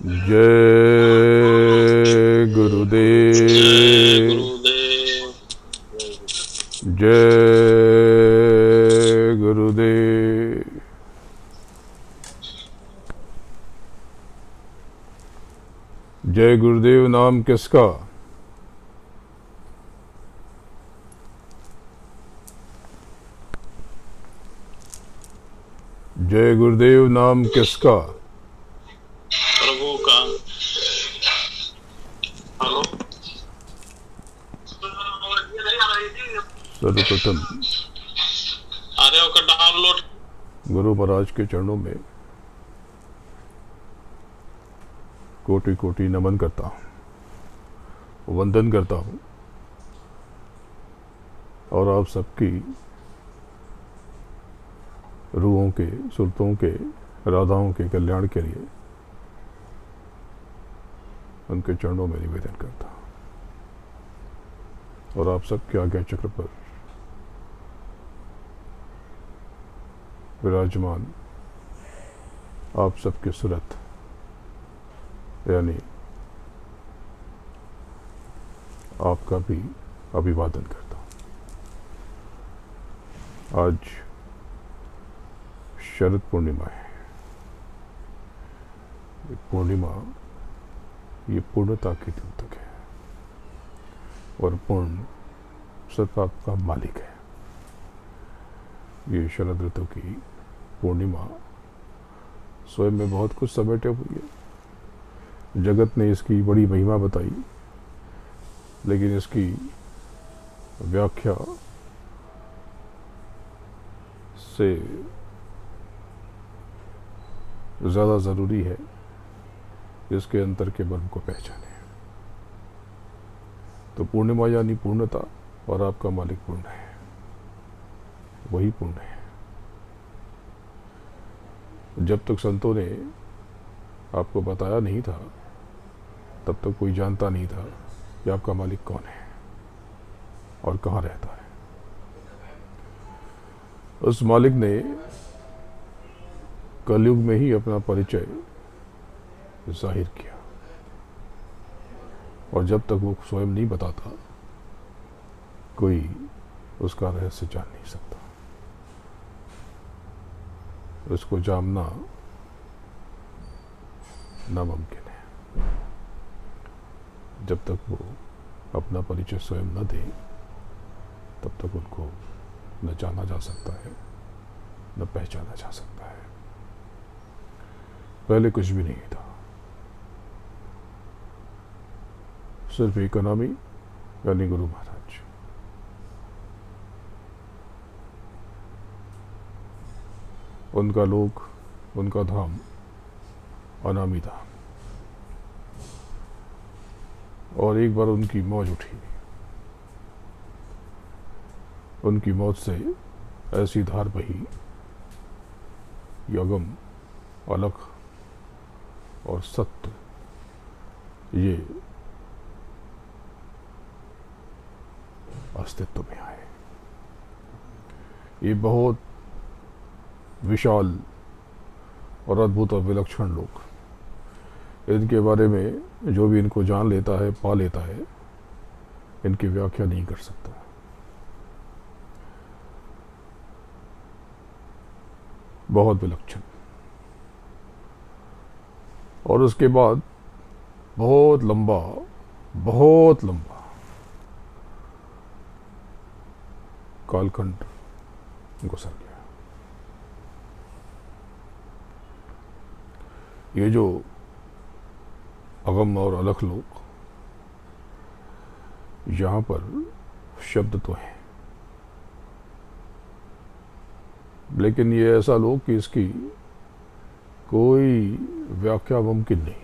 जय जय गुरुदेव। गुरुदेव। जय गुरुदेव। जय गुरुदेव नाम किसका? जय गुरुदेव नाम किसका? प्रभु का। हेलो। सर्वप्रथम आर्यों का डाउनलोड। गुरु महाराज के चरणों में कोटि कोटि नमन करता हूँ, वंदन करता हूँ और आप सबकी रूहों के, सुरतों के, राधाओं के कल्याण के लिए उनके चरणों में निवेदन करता हूँ और आप सबके आज्ञा चक्र पर विराजमान आप सबके सुरत यानी आपका भी अभिवादन करता हूँ। आज शरद पूर्णिमा है। ये पूर्णिमा ये पूर्णता के दिन तक है और पूर्ण सिर्फ आपका मालिक है। ये शरद ऋतु की पूर्णिमा स्वयं में बहुत कुछ समेटे हुई है। जगत ने इसकी बड़ी महिमा बताई, लेकिन इसकी व्याख्या से ज़्यादा ज़रूरी है इसके अंतर के मर्म को पहचाने। तो पूर्णिमा यानी पूर्णता, और आपका मालिक पूर्ण है, वही पूर्ण है। जब तक संतों ने आपको बताया नहीं था, तब तक कोई जानता नहीं था कि आपका मालिक कौन है और कहाँ रहता है। उस मालिक ने कलयुग में ही अपना परिचय जाहिर किया, और जब तक वो स्वयं नहीं बताता, कोई उसका रहस्य जान नहीं सकता। उसको जानना नामुमकिन है। जब तक वो अपना परिचय स्वयं न दे, तब तक उनको न जाना जा सकता है, न पहचाना जा सकता है। पहले कुछ भी नहीं था, सिर्फ इकोनॉमी यानी गुरु महाराज। उनका लोक, उनका धाम अनामी धाम। और एक बार उनकी मौज उठी। उनकी मौत से ऐसी धार बही, यगम, अलख और सत्य ये अस्तित्व में आए। ये बहुत विशाल और अद्भुत और विलक्षण लोग। इनके बारे में जो भी इनको जान लेता है, पा लेता है, इनकी व्याख्या नहीं कर सकता। बहुत विलक्षण। और उसके बाद बहुत लंबा कालखंड गुजर गया। ये जो अगम और अलख लोग, यहाँ पर शब्द तो हैं, लेकिन ये ऐसा लोग कि इसकी कोई व्याख्या मुमकिन नहीं।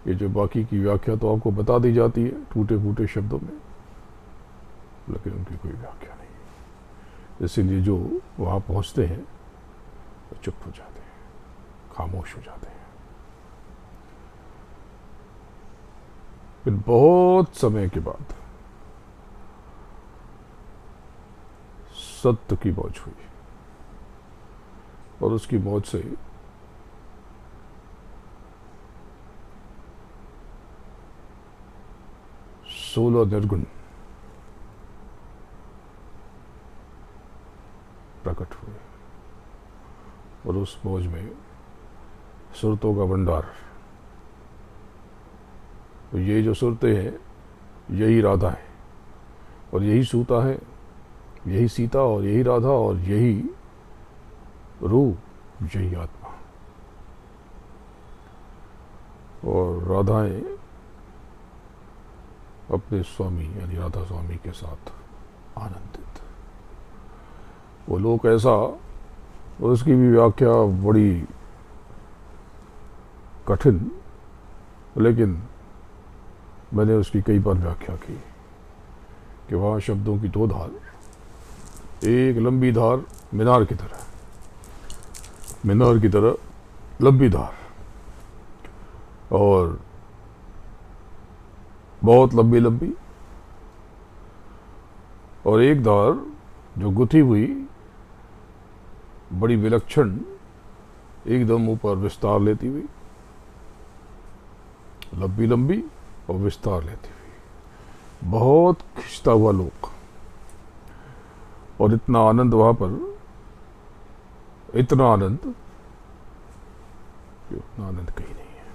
ये जो बाकी की व्याख्या तो आपको बता दी जाती है टूटे फूटे शब्दों में, लेकिन उनकी कोई व्याख्या नहीं। इसीलिए जो वहाँ पहुँचते हैं वो चुप हो जाते हैं, खामोश हो जाते हैं। फिर बहुत समय के बाद सत्य की मौज हुई, और उसकी मौज से 16 निर्गुण प्रकट हुए और उस मौज में सुरतों का भंडार। तो ये जो सुरतें हैं यही राधा है और यही सूता है, यही सीता और यही राधा और यही रूप, यही आत्मा। और राधाएं अपने स्वामी यानी राधा स्वामी के साथ आनंदित। वो लोक ऐसा, उसकी भी व्याख्या बड़ी कठिन, लेकिन मैंने उसकी कई बार व्याख्या की कि वहाँ शब्दों की दो धार, एक लंबी धार मीनार की तरह, मीनार की तरह लंबी धार, और बहुत लंबी लंबी, और एक धार जो गुथी हुई बड़ी विलक्षण, एकदम ऊपर विस्तार लेती हुई, लंबी लंबी और विस्तार लेती हुई, बहुत खिंचता हुआ लोक। और इतना आनंद वहां पर, इतना आनंद कि उतना आनंद कहीं नहीं है,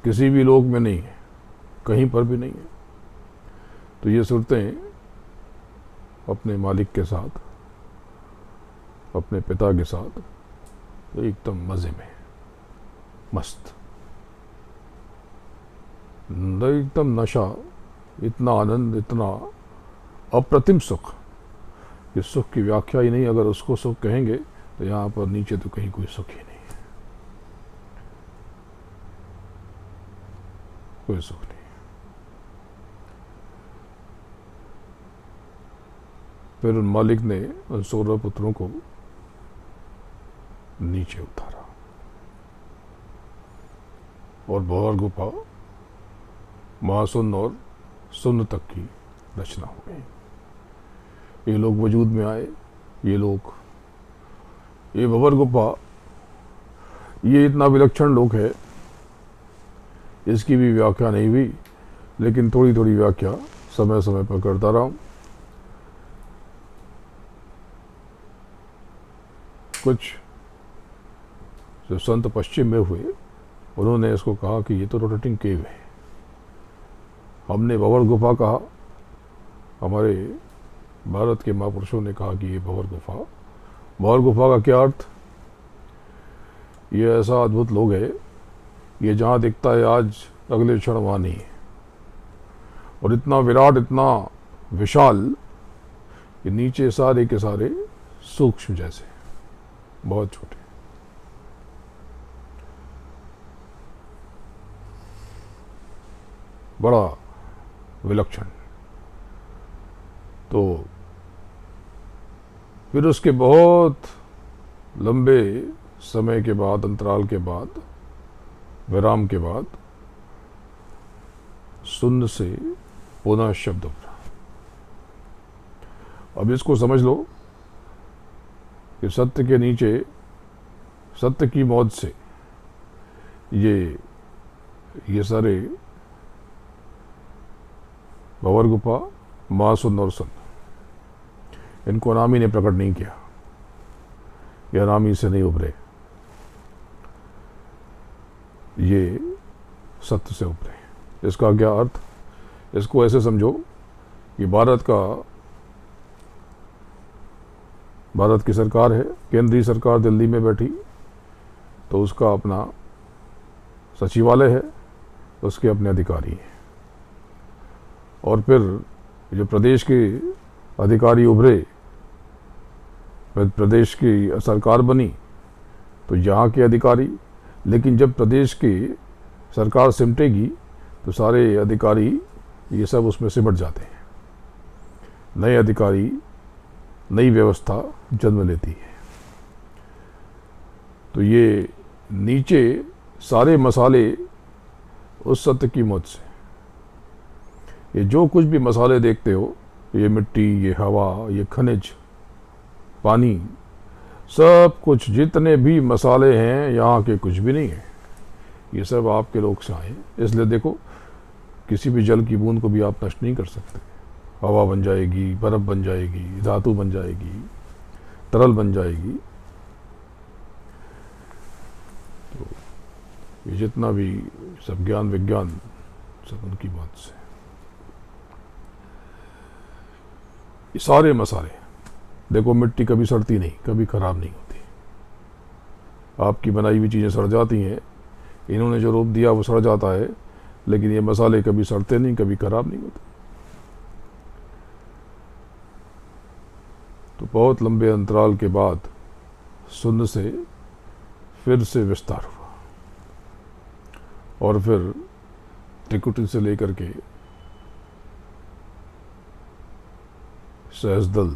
किसी भी लोक में नहीं है, कहीं पर भी नहीं है। तो ये सुरतें अपने मालिक के साथ, अपने पिता के साथ तो एकदम मजे में, मस्त, एकदम नशा, इतना आनंद, इतना अप्रतिम सुख। इस सुख की व्याख्या ही नहीं, अगर उसको सुख कहेंगे तो यहाँ पर नीचे तो कहीं कोई सुख ही नहीं है, कोई सुख नहीं। फिर उन मालिक ने उन 16 पुत्रों को नीचे उतारा और भंवर गुफा, महाशून्य और शून्य तक की रचना हो गई। ये लोग वजूद में आए, ये लोग, ये भंवर गुफा, ये इतना विलक्षण लोक है, इसकी भी व्याख्या नहीं हुई, लेकिन थोड़ी थोड़ी व्याख्या समय समय पर करता रहा हूं। कुछ जो संत पश्चिम में हुए, उन्होंने इसको कहा कि ये तो रोटेटिंग केव है। हमने भंवर गुफा कहा, हमारे भारत के महापुरुषों ने कहा कि ये भंवर गुफा। भंवर गुफा का क्या अर्थ? ये ऐसा अद्भुत लोग है, ये जहाँ दिखता है आज, अगले क्षण वहाँ नहीं है। और इतना विराट, इतना विशाल कि नीचे सारे के सारे सूक्ष्म जैसे, बहुत छोटे। बड़ा विलक्षण। तो फिर उसके बहुत लंबे समय के बाद, अंतराल के बाद, विराम के बाद, शून्य से पुनः शब्द उभरा। अब इसको समझ लो कि सत्य के नीचे, सत्य की मौज से ये सारे भंवर गुफा, महाशून्य और शून्य, इनको अनामी ने प्रकट नहीं किया, ये अनामी से नहीं उभरे, ये सत्य से उभरे। इसका क्या अर्थ? इसको ऐसे समझो कि भारत की सरकार है, केंद्रीय सरकार दिल्ली में बैठी, तो उसका अपना सचिवालय है, उसके अपने अधिकारी हैं। और फिर जो प्रदेश के अधिकारी उभरे, प्रदेश की सरकार बनी, तो यहाँ के अधिकारी, लेकिन जब प्रदेश की सरकार सिमटेगी तो सारे अधिकारी ये सब उसमें सिमट जाते हैं। नए अधिकारी, नई व्यवस्था जन्म लेती है। तो ये नीचे सारे मसाले उस सत्य की मौज से, ये जो कुछ भी मसाले देखते हो, ये मिट्टी, ये हवा, ये खनिज, पानी, सब कुछ जितने भी मसाले हैं यहाँ के कुछ भी नहीं है, ये सब आपके लोक से आए। इसलिए देखो किसी भी जल की बूंद को भी आप नष्ट नहीं कर सकते। हवा बन जाएगी, बर्फ बन जाएगी, धातु बन जाएगी, तरल बन जाएगी। तो ये जितना भी सब ज्ञान विज्ञान सब उनकी बात से, ये सारे मसाले देखो, मिट्टी कभी सड़ती नहीं, कभी खराब नहीं होती। आपकी बनाई हुई चीज़ें सड़ जाती हैं, इन्होंने जो रूप दिया वो सड़ जाता है, लेकिन ये मसाले कभी सड़ते नहीं, कभी खराब नहीं होते। तो बहुत लंबे अंतराल के बाद शून्य से फिर से विस्तार हुआ, और फिर त्रिकुटी से लेकर के सहस्रदल,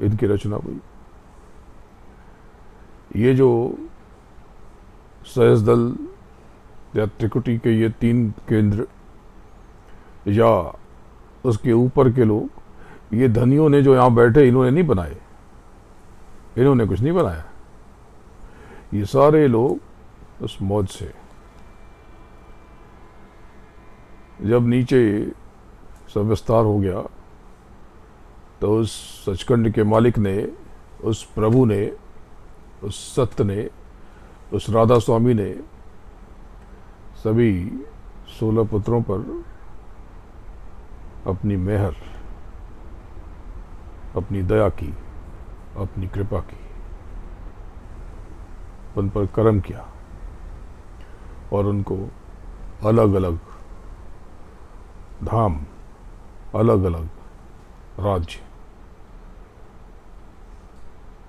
इनकी रचना हुई। ये जो सहस्रदल या त्रिकुटी के ये 3 केंद्र या उसके ऊपर के लोग, ये धनियों ने जो यहाँ बैठे, इन्होंने नहीं बनाए, इन्होंने कुछ नहीं बनाया। ये सारे लोग उस मौज से, जब नीचे सब विस्तार हो गया, तो उस सचखंड के मालिक ने, उस प्रभु ने, उस सत्य ने, उस राधा स्वामी ने सभी 16 पुत्रों पर अपनी मेहर, अपनी दया की, अपनी कृपा की, उन पर कर्म किया, और उनको अलग अलग धाम, अलग अलग राज्य,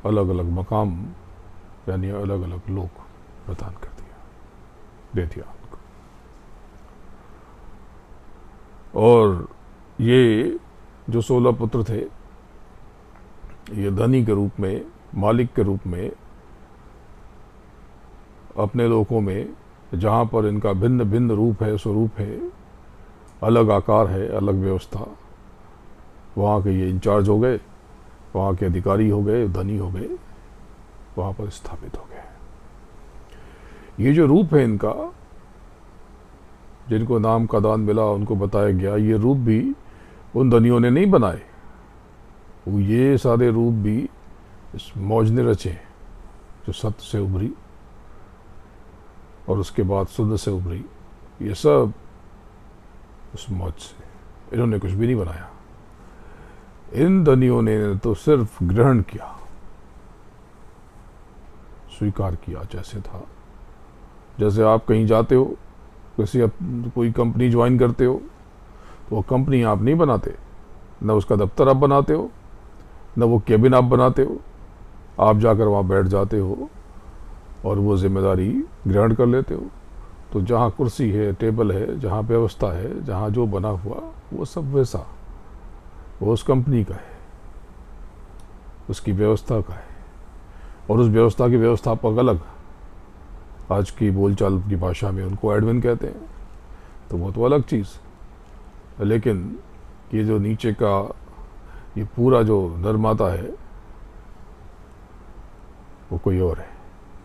अलग अलग मकाम, यानी अलग अलग लोक प्रदान कर दिया, दे दिया उनको। और ये जो 16 पुत्र थे, ये धनी के रूप में, मालिक के रूप में, अपने लोकों में जहाँ पर इनका भिन्न भिन्न रूप है, स्वरूप है, अलग आकार है, अलग व्यवस्था, वहाँ के ये इंचार्ज हो गए, वहाँ के अधिकारी हो गए, धनी हो गए, वहाँ पर स्थापित हो गए। ये जो रूप है इनका, जिनको नाम का दान मिला, उनको बताया गया, ये रूप भी उन धनियों ने नहीं बनाए, वो ये सारे रूप भी इस मौज ने रचे, जो सत्य से उभरी और उसके बाद शुद्ध से उभरी। ये सब उस मौज से, इन्होंने कुछ भी नहीं बनाया। इन धनियों ने तो सिर्फ ग्रहण किया, स्वीकार किया जैसे था। जैसे आप कहीं जाते हो, कोई कंपनी ज्वाइन करते हो, तो वो कंपनी आप नहीं बनाते, न उसका दफ्तर आप बनाते हो, न वो केबिन आप बनाते हो। आप जाकर वहाँ बैठ जाते हो और वो जिम्मेदारी ग्रहण कर लेते हो। तो जहाँ कुर्सी है, टेबल है, जहाँ व्यवस्था है, जहाँ जो बना हुआ, वो सब वैसा, वो उस कंपनी का है, उसकी व्यवस्था का है। और उस व्यवस्था की व्यवस्थापक अलग, आज की बोलचाल की भाषा में उनको एडमिन कहते हैं, तो वो तो अलग चीज़। लेकिन ये जो नीचे का ये पूरा जो निर्माता है, वो कोई और है,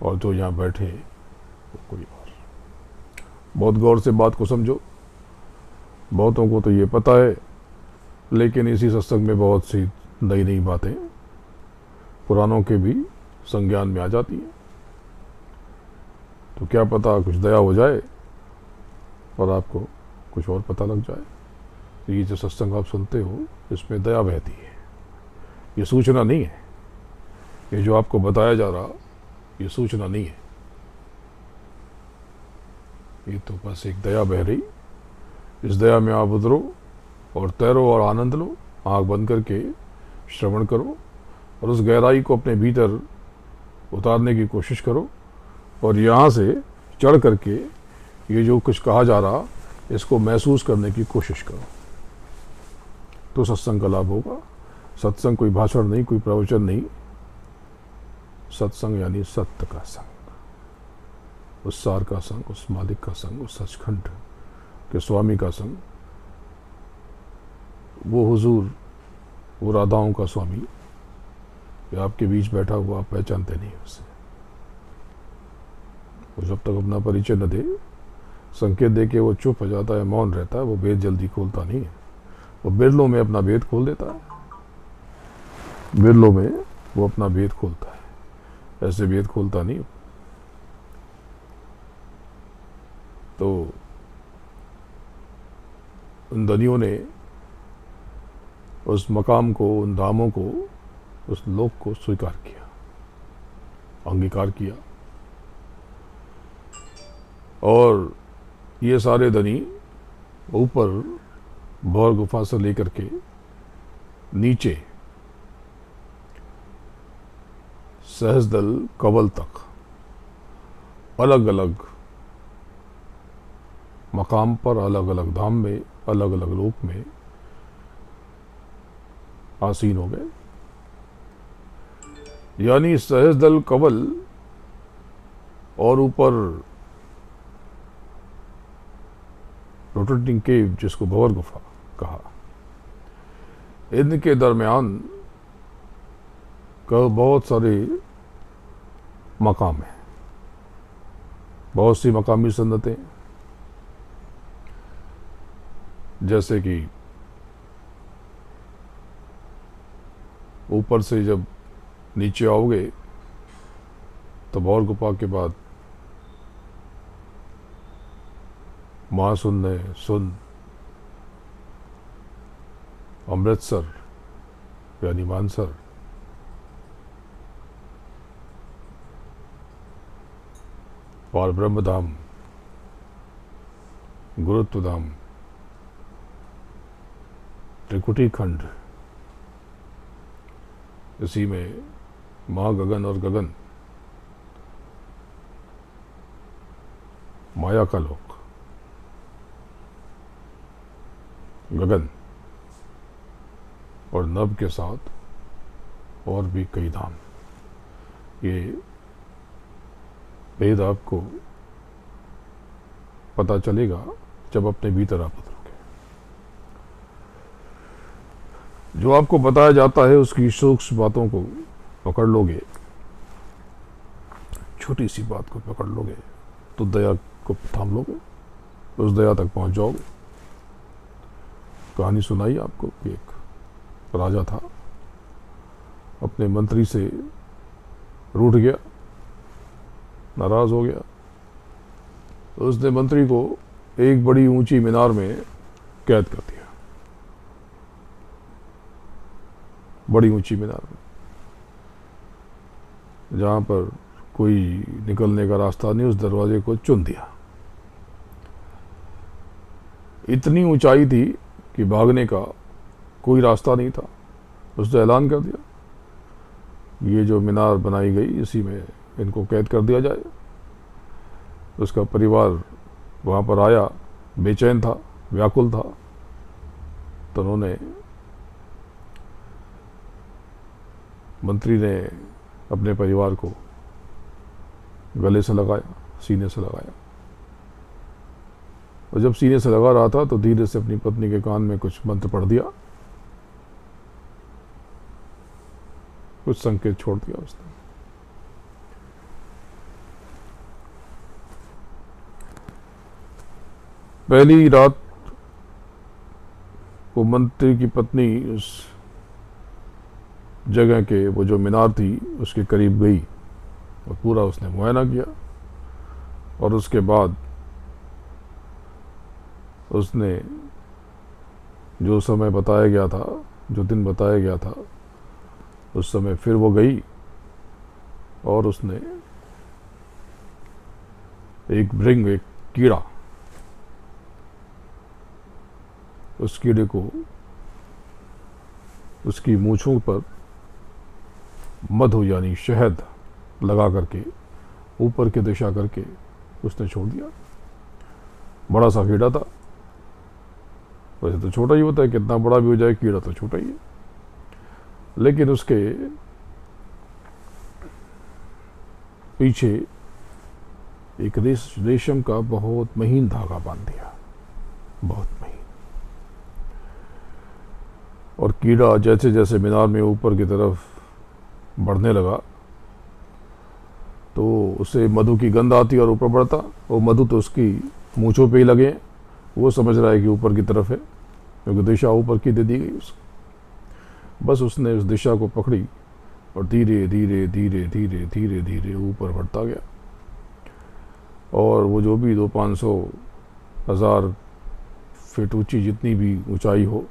और जो यहाँ बैठे वो कोई और। बहुत गौर से बात को समझो। बहुतों को तो ये पता है, लेकिन इसी सत्संग में बहुत सी नई नई बातें पुरानों के भी संज्ञान में आ जाती हैं। तो क्या पता कुछ दया हो जाए और आपको कुछ और पता लग जाए। तो ये जो सत्संग आप सुनते हो, इसमें दया बहती है। ये सूचना नहीं है, ये जो आपको बताया जा रहा, ये सूचना नहीं है, ये तो बस एक दया बह रही। इस दया में आप उतरो और तैरो और आनंद लो। आँख बंद करके श्रवण करो और उस गहराई को अपने भीतर उतारने की कोशिश करो, और यहाँ से चढ़ करके ये जो कुछ कहा जा रहा, इसको महसूस करने की कोशिश करो, तो सत्संग का लाभ होगा। सत्संग कोई भाषण नहीं, कोई प्रवचन नहीं। सत्संग यानी सत्य का संग, उस सार का संग, उस मालिक का संग, उस सचखंड के स्वामी का संग, वो हुजूर, वो राधाओं का स्वामी, ये आपके बीच बैठा हुआ, आप पहचानते नहीं उसे। वो जब तक अपना परिचय न दे, संकेत दे के वो चुप हो जाता है, मौन रहता है, वो भेद जल्दी खोलता नहीं है। वो बिरलों में अपना भेद खोल देता है, बिरलों में वो अपना भेद खोलता है, ऐसे भेद खोलता नहीं। तो उन धनियों ने उस मकाम को, उन धामों को, उस लोक को स्वीकार किया, अंगीकार किया। और ये सारे धनी ऊपर भौर गुफा से लेकर के नीचे सहस्रदल कवल तक अलग अलग मकाम पर, अलग अलग धाम में, अलग अलग लोक में आसीन हो गए। यानी सहस्रदल कवल और ऊपर रोटेटिंग केव, जिसको भंवर गुफा कहा, इनके दरमियान का बहुत सारे मकाम हैं, बहुत सी मकामी सन्नतें। जैसे कि ऊपर से जब नीचे आओगे तो भंवर गुफा के बाद महासुन ने सुन, अमृतसर यानी मानसर, और ब्रह्मधाम, गुरुत्वधाम, त्रिकुटी खंड, इसी में महागगन और गगन, माया का लोक, गगन और नभ के साथ और भी कई धाम। ये भेद आपको पता चलेगा जब अपने भीतर आप उतरोगे। जो आपको बताया जाता है उसकी सूक्ष्म बातों को पकड़ लोगे, छोटी सी बात को पकड़ लोगे तो दया को थाम लोगे, उस दया तक पहुंच जाओगे। कहानी सुनाई आपको कि एक राजा था, अपने मंत्री से रूठ गया, नाराज हो गया। उसने मंत्री को एक बड़ी ऊंची मीनार में कैद कर दिया, बड़ी ऊंची मीनार में, जहां पर कोई निकलने का रास्ता नहीं, उस दरवाजे को चुन दिया। इतनी ऊंचाई थी कि भागने का कोई रास्ता नहीं था। उसने ऐलान कर दिया, ये जो मीनार बनाई गई इसी में इनको कैद कर दिया जाए। उसका परिवार वहाँ पर आया, बेचैन था, व्याकुल था। तो उन्होंने, मंत्री ने अपने परिवार को गले से लगाया, सीने से लगाया, और जब सीने से लगा रहा था तो धीरे से अपनी पत्नी के कान में कुछ मंत्र पढ़ दिया, कुछ संकेत छोड़ दिया उसने। पहली रात वो मंत्री की पत्नी उस जगह के, वो जो मीनार थी उसके करीब गई और पूरा उसने मुआयना किया। और उसके बाद उसने जो समय बताया गया था, जो दिन बताया गया था, उस समय फिर वो गई और उसने एक भृंग, एक कीड़ा, उस कीड़े को उसकी मूंछों पर मधु यानी शहद लगा करके ऊपर की दिशा करके उसने छोड़ दिया। बड़ा सा कीड़ा था, वैसे तो छोटा ही होता है, कितना बड़ा भी हो जाए कीड़ा तो छोटा ही है, लेकिन उसके पीछे एक रेशम का बहुत महीन धागा बांध दिया, बहुत महीन। और कीड़ा जैसे जैसे मीनार में ऊपर की तरफ बढ़ने लगा तो उसे मधु की गंध आती और ऊपर बढ़ता। वो मधु तो उसकी मूंछों पे ही लगे हैं, वो समझ रहा है कि ऊपर की तरफ है, क्योंकि दिशा ऊपर की दे दी गई उसको। बस उसने उस दिशा को पकड़ी और धीरे धीरे धीरे धीरे धीरे धीरे ऊपर बढ़ता गया। और वो जो भी 200-500-1000 फीट ऊंची जितनी भी ऊंचाई हो,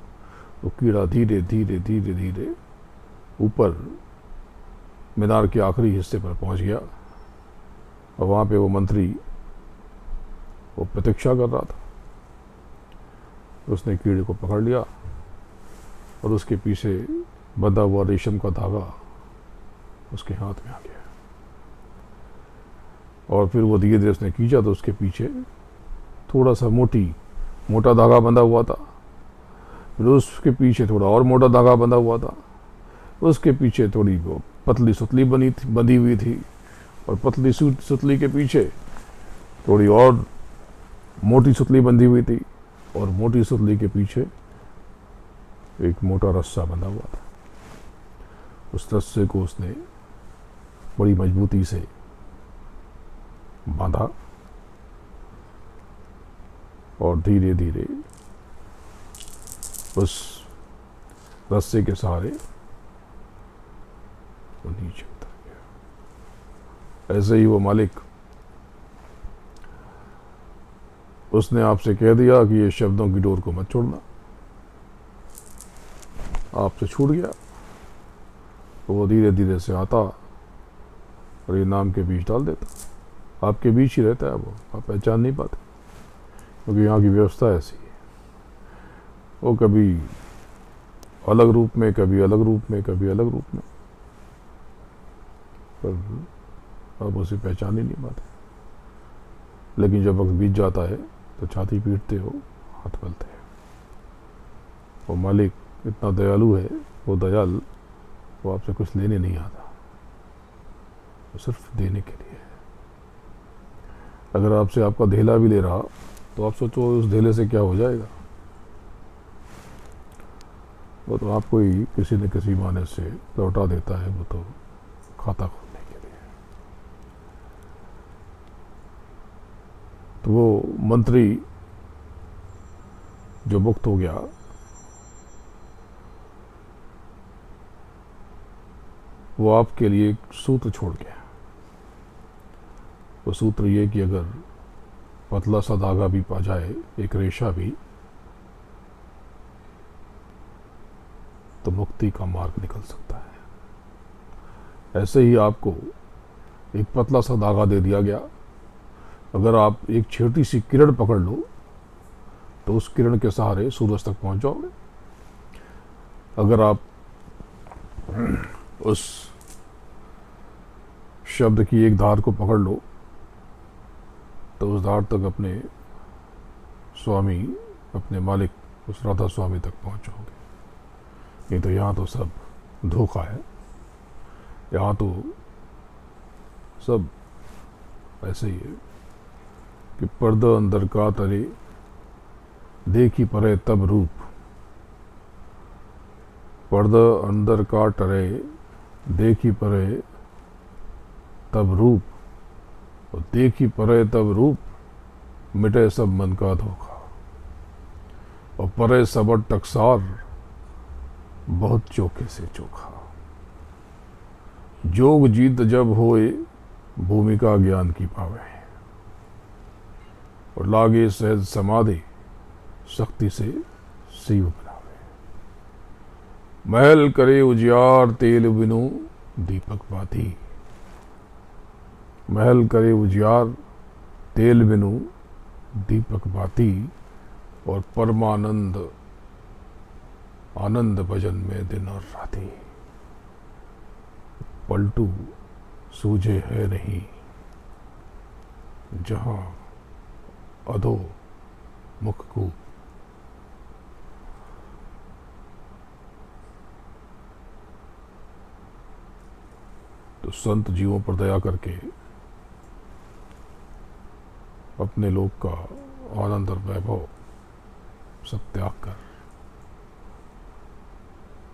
वो कीड़ा धीरे धीरे धीरे धीरे ऊपर मीनार के आखिरी हिस्से पर पहुंच गया। और वहाँ पे वो मंत्री वो प्रतीक्षा कर रहा था। उसने कीड़े को पकड़ लिया और उसके पीछे बंधा हुआ रेशम का धागा उसके हाथ में आ गया। और फिर वो धीरे धीरे उसने खींचा तो उसके पीछे थोड़ा सा मोटा धागा बंधा हुआ था। फिर उसके पीछे थोड़ा और मोटा धागा बंधा हुआ था। उसके पीछे थोड़ी वो पतली सुतली बंधी हुई थी, और पतली सुतली के पीछे थोड़ी और मोटी सुतली बंधी हुई थी, और मोटी सुतली के पीछे एक मोटा रस्सा बंधा हुआ था। उस रस्से को उसने बड़ी मजबूती से बांधा और धीरे धीरे उस रस्से के सहारे वो नीचे उतर गया। ऐसे ही वो मालिक, उसने आपसे कह दिया कि ये शब्दों की डोर को मत छोड़ना, आपसे छूट गया तो वो धीरे धीरे से आता और ये नाम के बीच डाल देता। आपके बीच ही रहता है वो, आप पहचान नहीं पाते, क्योंकि यहाँ की व्यवस्था ऐसी है। वो कभी अलग रूप में, कभी अलग रूप में, कभी अलग रूप में, पर आप उसे पहचान ही नहीं पाते। लेकिन जब वक्त बीत जाता है तो छाती पीटते हो, हाथ मलते हैं। वो मालिक इतना दयालु है, वो दयाल, वो आपसे कुछ लेने नहीं आता, वो सिर्फ देने के लिए है। अगर आपसे आपका धेला भी ले रहा तो आप सोचो उस धेले से क्या हो जाएगा। वो तो आपको ही किसी न किसी माने से लौटा देता है, वो तो खाता खोलने के लिए। तो वो मंत्री जो मुक्त हो गया, वो आपके लिए एक सूत्र छोड़ गया। वो सूत्र ये कि अगर पतला सा धागा भी पा जाए, एक रेशा भी, तो मुक्ति का मार्ग निकल सकता है। ऐसे ही आपको एक पतला सा धागा दे दिया गया। अगर आप एक छोटी सी किरण पकड़ लो तो उस किरण के सहारे सूरज तक पहुंच जाओगे। अगर आप उस शब्द की एक धार को पकड़ लो तो उस धार तक अपने स्वामी, अपने मालिक, उस राधा स्वामी तक पहुंच जाओगे। नहीं तो यहाँ तो सब धोखा है, यहाँ तो सब ऐसे ही है कि पर्दा अंदर का तरे, देखी परे तब रूप। पर्दा अंदर का टरे, देखी परे तब रूप, और देखी परे तब रूप, मिटे सब मन का धोखा। और परे सबट टकसार, बहुत चोखे से चोखा। जोग जीत जब होए, भूमिका ज्ञान की पावे। और लागे सहज समाधि, शक्ति से शिव बनावे। महल करे उजियार, तेल बिनु दीपक बाती। महल करे उजियार, तेल बिनु दीपक बाती। और परमानंद आनंद भजन में दिन और राती। पलटू सूझे है नहीं, जहां अधो मुख को। तो संत जीवों पर दया करके अपने लोक का आनंद और वैभव सब त्याग कर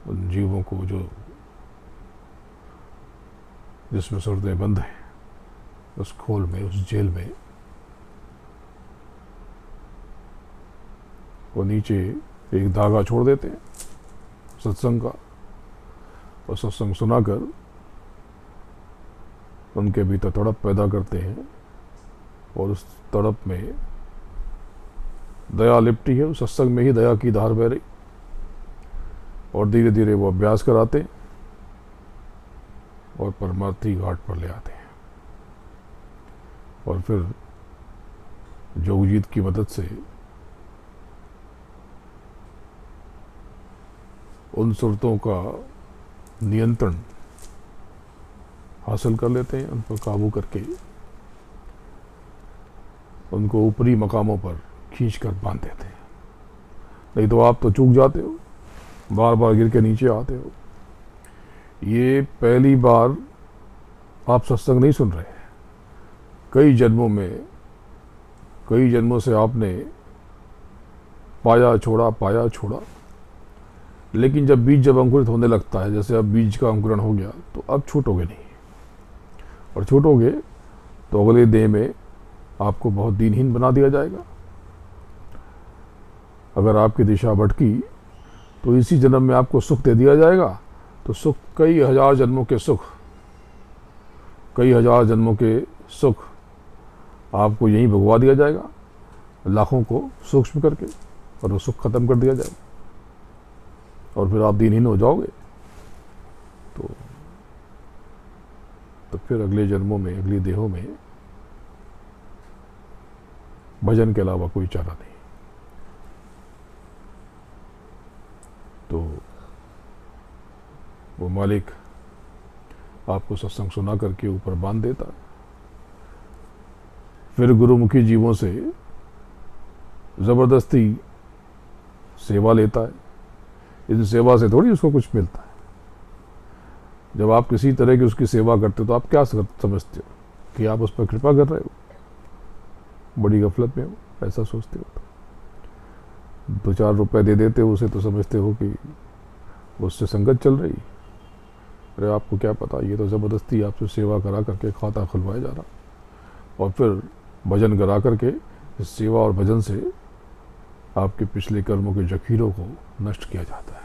उन जीवों को जो जिसमें सुरतें बंद हैं, उस खोल में, उस जेल में वो नीचे एक धागा छोड़ देते हैं सत्संग का, और सत्संग सुनाकर उनके भीतर तड़प पैदा करते हैं, और उस तड़प में दया लिपटी है, उस सत्संग में ही दया की धार बह रही, और धीरे धीरे वो अभ्यास कराते और परमार्थी घाट पर ले आते हैं। और फिर जोगजीत की मदद से उन सुरतों का नियंत्रण हासिल कर लेते हैं, उन पर काबू करके उनको ऊपरी मकामों पर खींच कर बांध देते हैं। नहीं तो आप तो चूक जाते हो, बार बार गिर के नीचे आते हो। ये पहली बार आप सत्संग नहीं सुन रहे हैं, कई जन्मों से आपने पाया छोड़ा, लेकिन जब बीज अंकुरित होने लगता है, जैसे अब बीज का अंकुरण हो गया, तो अब छूटोगे नहीं, और छूटोगे तो अगले देह में आपको बहुत दीनहीन बना दिया जाएगा। अगर आपकी दिशा भटकी तो इसी जन्म में आपको सुख दे दिया जाएगा, तो सुख कई हजार जन्मों के सुख आपको यहीं भुगवा दिया जाएगा, लाखों को सूक्ष्म करके, और वो सुख खत्म कर दिया जाएगा, और फिर आप दीनहीन हो जाओगे। तो फिर अगले जन्मों में, अगले देहों में भजन के अलावा कोई चारा नहीं। तो वो मालिक आपको सत्संग सुना करके ऊपर बांध देता है, फिर गुरुमुखी जीवों से जबरदस्ती सेवा लेता है। इस सेवा से थोड़ी उसको कुछ मिलता है। जब आप किसी तरह की उसकी सेवा करते हो तो आप क्या समझते हो कि आप उस पर कृपा कर रहे हो? बड़ी गफलत में हो, ऐसा सोचते हो। 2-4 रुपए दे देते हो उसे तो समझते हो कि उससे संगत चल रही। अरे आपको क्या पता, ये तो ज़बरदस्ती आपसे सेवा करा करके खाता खुलवाया जा रहा, और फिर भजन करा करके इस सेवा और भजन से आपके पिछले कर्मों के जखीरों को नष्ट किया जाता है।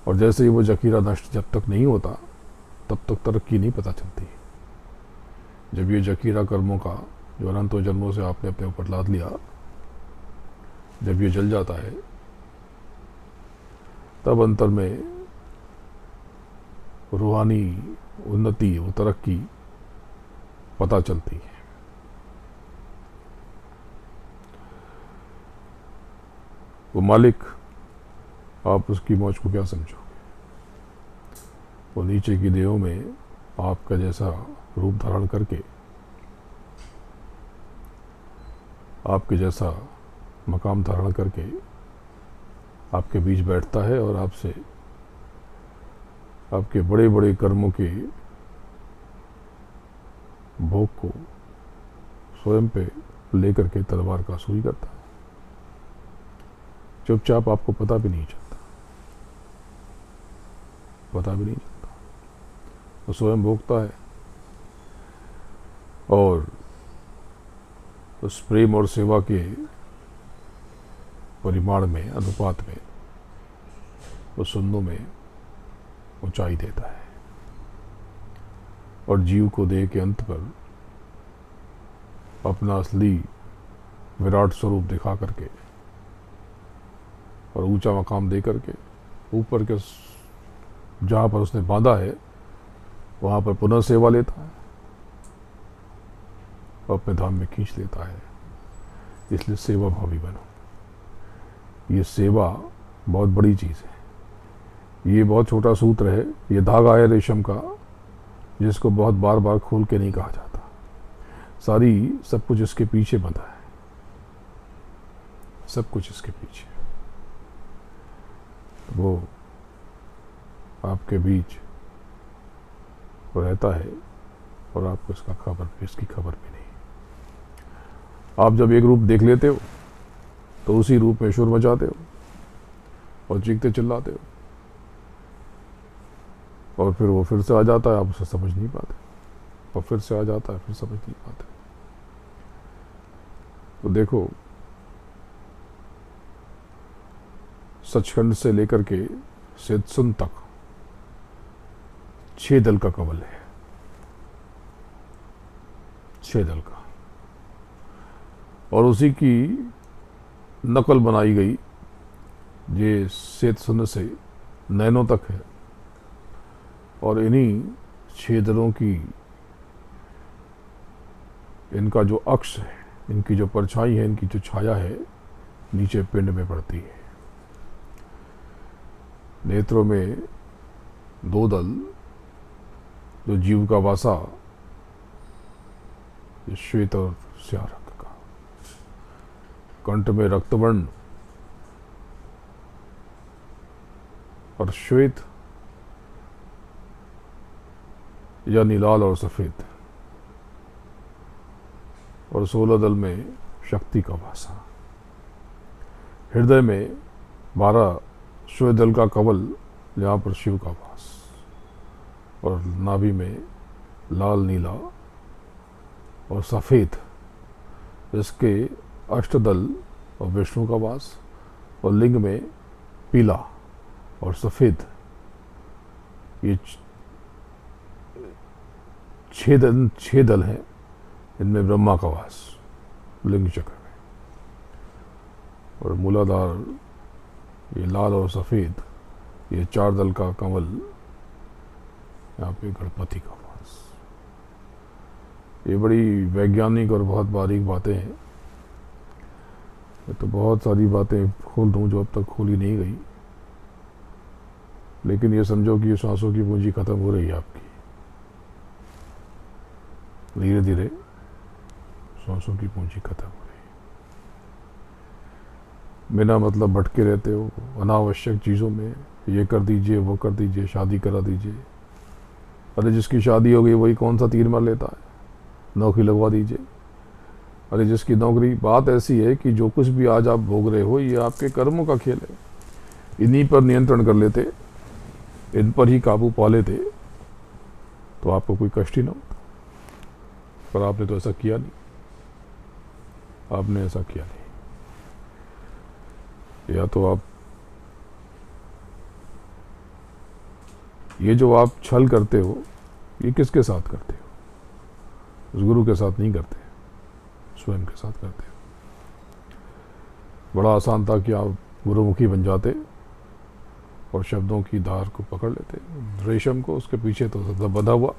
और जैसे ही वो जखीरा नष्ट जब तक नहीं होता, तब तक तरक्की नहीं पता चलती। जब ये जखीरा कर्मों का जो अनंतों जन्मों से आपने अपने ऊपर लाद लिया, जब ये जल जाता है, तब अंतर में रूहानी उन्नति, वो तरक्की पता चलती है। वो मालिक, आप उसकी मौज को क्या समझोगे? वो नीचे की देहों में आपका जैसा रूप धारण करके, आपके जैसा मकाम धारण करके आपके बीच बैठता है, और आपसे आपके बड़े बड़े कर्मों के भोग को स्वयं पे लेकर के तलवार का सुई करता है। चुपचाप, आपको पता भी नहीं चलता, वो स्वयं भोगता है, और उस प्रेम और सेवा के परिमाण में, अनुपात में, वो सुन्नों में ऊंचाई देता है, और जीव को देह के अंत पर अपना असली विराट स्वरूप दिखा करके और ऊंचा मकाम दे करके ऊपर के जहाँ पर उसने बांधा है वहाँ पर पुनः सेवा लेता है, और अपने धाम में खींच लेता है। इसलिए सेवा भावी बनो। ये सेवा बहुत बड़ी चीज़ है। ये बहुत छोटा सूत्र है, ये धागा है रेशम का, जिसको बहुत बार बार खोल के नहीं कहा जाता। सब कुछ इसके पीछे बंधा है, सब कुछ इसके पीछे। वो आपके बीच रहता है, और आपको इसकी खबर भी नहीं। आप जब एक रूप देख लेते हो तो उसी रूप में शोर मचाते हो और चीखते चिल्लाते हो, और फिर वो फिर से आ जाता है, आप उसे समझ नहीं पाते, और फिर से आ जाता है, फिर समझ नहीं पाते। तो देखो, सचखंड से लेकर के सेतसुन तक 6 दल का कवल है, 6 दल का, और उसी की नकल बनाई गई ये सेतसुन से नैनो तक है। और इन्हीं 6 दलों की इनका जो अक्ष है, इनकी जो परछाई है, इनकी जो छाया है, नीचे पिंड में पड़ती है। नेत्रों में 2 दल जो जीव का वासा, श्वेत और स्याह रंग का, कंठ में रक्तवर्ण और श्वेत यानी लाल और सफेद, और 16 दल में शक्ति का वासा। हृदय में 12 श्वेत दल का कवल, जहाँ पर शिव का वास, और नाभि में लाल, नीला और सफेद, इसके अष्टदल और विष्णु का वास, और लिंग में पीला और सफेद, ये 6 दल हैं। इनमें ब्रह्मा का वास लिंग चक्र में, और मूलाधार ये लाल और सफेद, ये 4 दल का कमल, यहाँ पे गणपति का वास। ये बड़ी वैज्ञानिक और बहुत बारीक बातें हैं। मैं तो बहुत सारी बातें खोल दूं जो अब तक खोली नहीं गई, लेकिन ये समझो कि ये सांसों की पूंजी खत्म हो रही है आपकी, धीरे धीरे सांसों की पूंजी खत्म हो रही है। बिना मतलब भटके रहते हो अनावश्यक चीज़ों में, ये कर दीजिए, वो कर दीजिए, शादी करा दीजिए। अरे जिसकी शादी हो गई वही कौन सा तीर मार लेता है, नौकरी लगवा दीजिए। अरे जिसकी नौकरी, बात ऐसी है कि जो कुछ भी आज आप भोग रहे हो ये आपके कर्मों का खेल है। इन्हीं पर नियंत्रण कर लेते, इन पर ही काबू पा लेते, तो आपको कोई कष्ट ही ना होता। पर आपने तो ऐसा किया नहीं, आपने ऐसा किया नहीं। या तो आप, ये जो आप छल करते हो, ये किसके साथ करते हो? उस गुरु के साथ नहीं करते, स्वयं के साथ करते हो। बड़ा आसान था कि आप गुरुमुखी बन जाते और शब्दों की धार को पकड़ लेते, रेशम को, उसके पीछे तो सब बंधा हुआ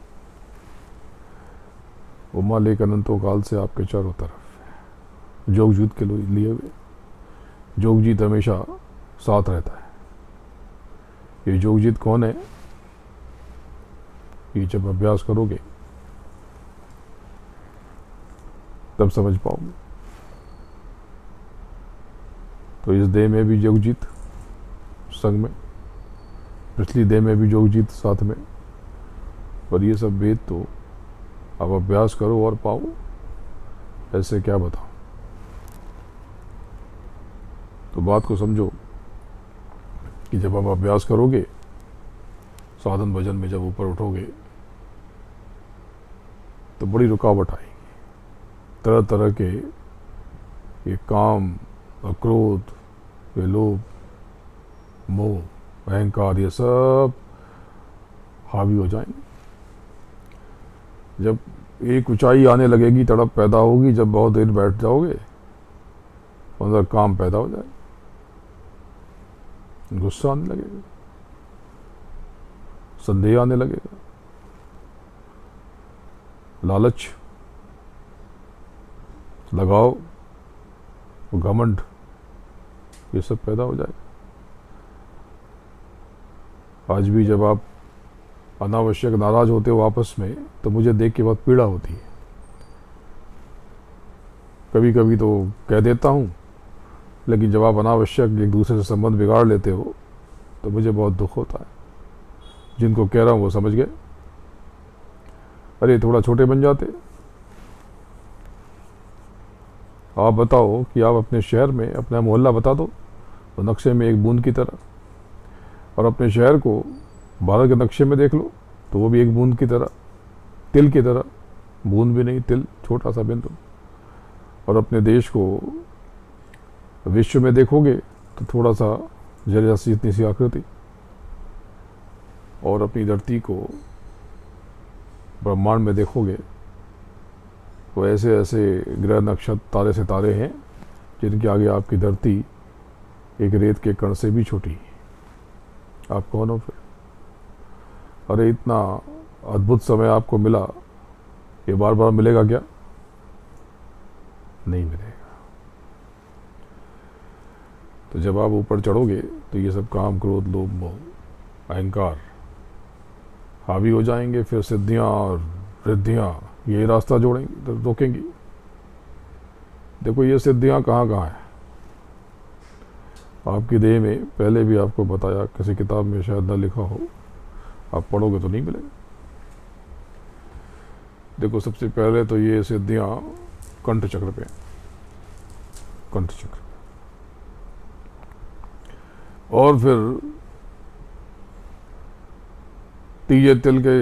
उमा लेक अनंतो काल से आपके चारों तरफ जोग जीत के लिए हुए। जोग जीत हमेशा साथ रहता है। ये जोग जीत कौन है? ये जब अभ्यास करोगे तब समझ पाओगे। तो इस देह में भी जोग जीत संग में, पिछली देह में भी जोग जीत साथ में, और ये सब वेद तो अब अभ्यास करो और पाओ, ऐसे क्या बताओ। तो बात को समझो कि जब आप अभ्यास करोगे, साधन भजन में जब ऊपर उठोगे, तो बड़ी रुकावट आएगी। तरह तरह के ये काम और क्रोध, ये लोभ, मोह, अहंकार, ये सब हावी हो जाएंगे। जब एक ऊंचाई आने लगेगी, तड़प पैदा होगी, जब बहुत देर बैठ जाओगे, अंदर काम पैदा हो जाएगा, गुस्सा आने लगेगा, संदेह आने लगेगा, लालच, लगाव, घमंड, ये सब पैदा हो जाएगा। आज भी जब आप अनावश्यक नाराज होते हो आपस में, तो मुझे देख के बहुत पीड़ा होती है। कभी कभी तो कह देता हूँ, लेकिन जब आप अनावश्यक एक दूसरे से संबंध बिगाड़ लेते हो तो मुझे बहुत दुख होता है। जिनको कह रहा हूँ वो समझ गए। अरे थोड़ा छोटे बन जाते। आप बताओ कि आप अपने शहर में अपना मोहल्ला बता दो तो नक्शे में एक बूंद की तरह, और अपने शहर को भारत के नक्शे में देख लो तो वो भी एक बूंद की तरह, तिल की तरह, बूंद भी नहीं, तिल, छोटा सा बिंदु। और अपने देश को विश्व में देखोगे तो थोड़ा सा जरा सी इतनी सी आकृति, और अपनी धरती को ब्रह्मांड में देखोगे तो ऐसे ऐसे ग्रह नक्षत्र तारे सितारे हैं जिनके आगे आपकी धरती एक रेत के कण से भी छोटी है। आप कौन हो फिर? अरे इतना अद्भुत समय आपको मिला, ये बार बार मिलेगा क्या? नहीं मिलेगा। तो जब आप ऊपर चढ़ोगे तो ये सब काम, क्रोध, लोभ, मोह, अहंकार हावी हो जाएंगे। फिर सिद्धियां और रिद्धियां यही रास्ता जोड़ेंगी, तो रोकेंगी। देखो ये सिद्धियां कहाँ कहाँ है आपकी देह में, पहले भी आपको बताया, किसी किताब में शायद न लिखा हो, आप पढ़ोगे तो नहीं मिलेगा। देखो सबसे पहले तो ये सिद्धियां कंठ चक्र पे, कंठ चक्र, और फिर तीजे तिल के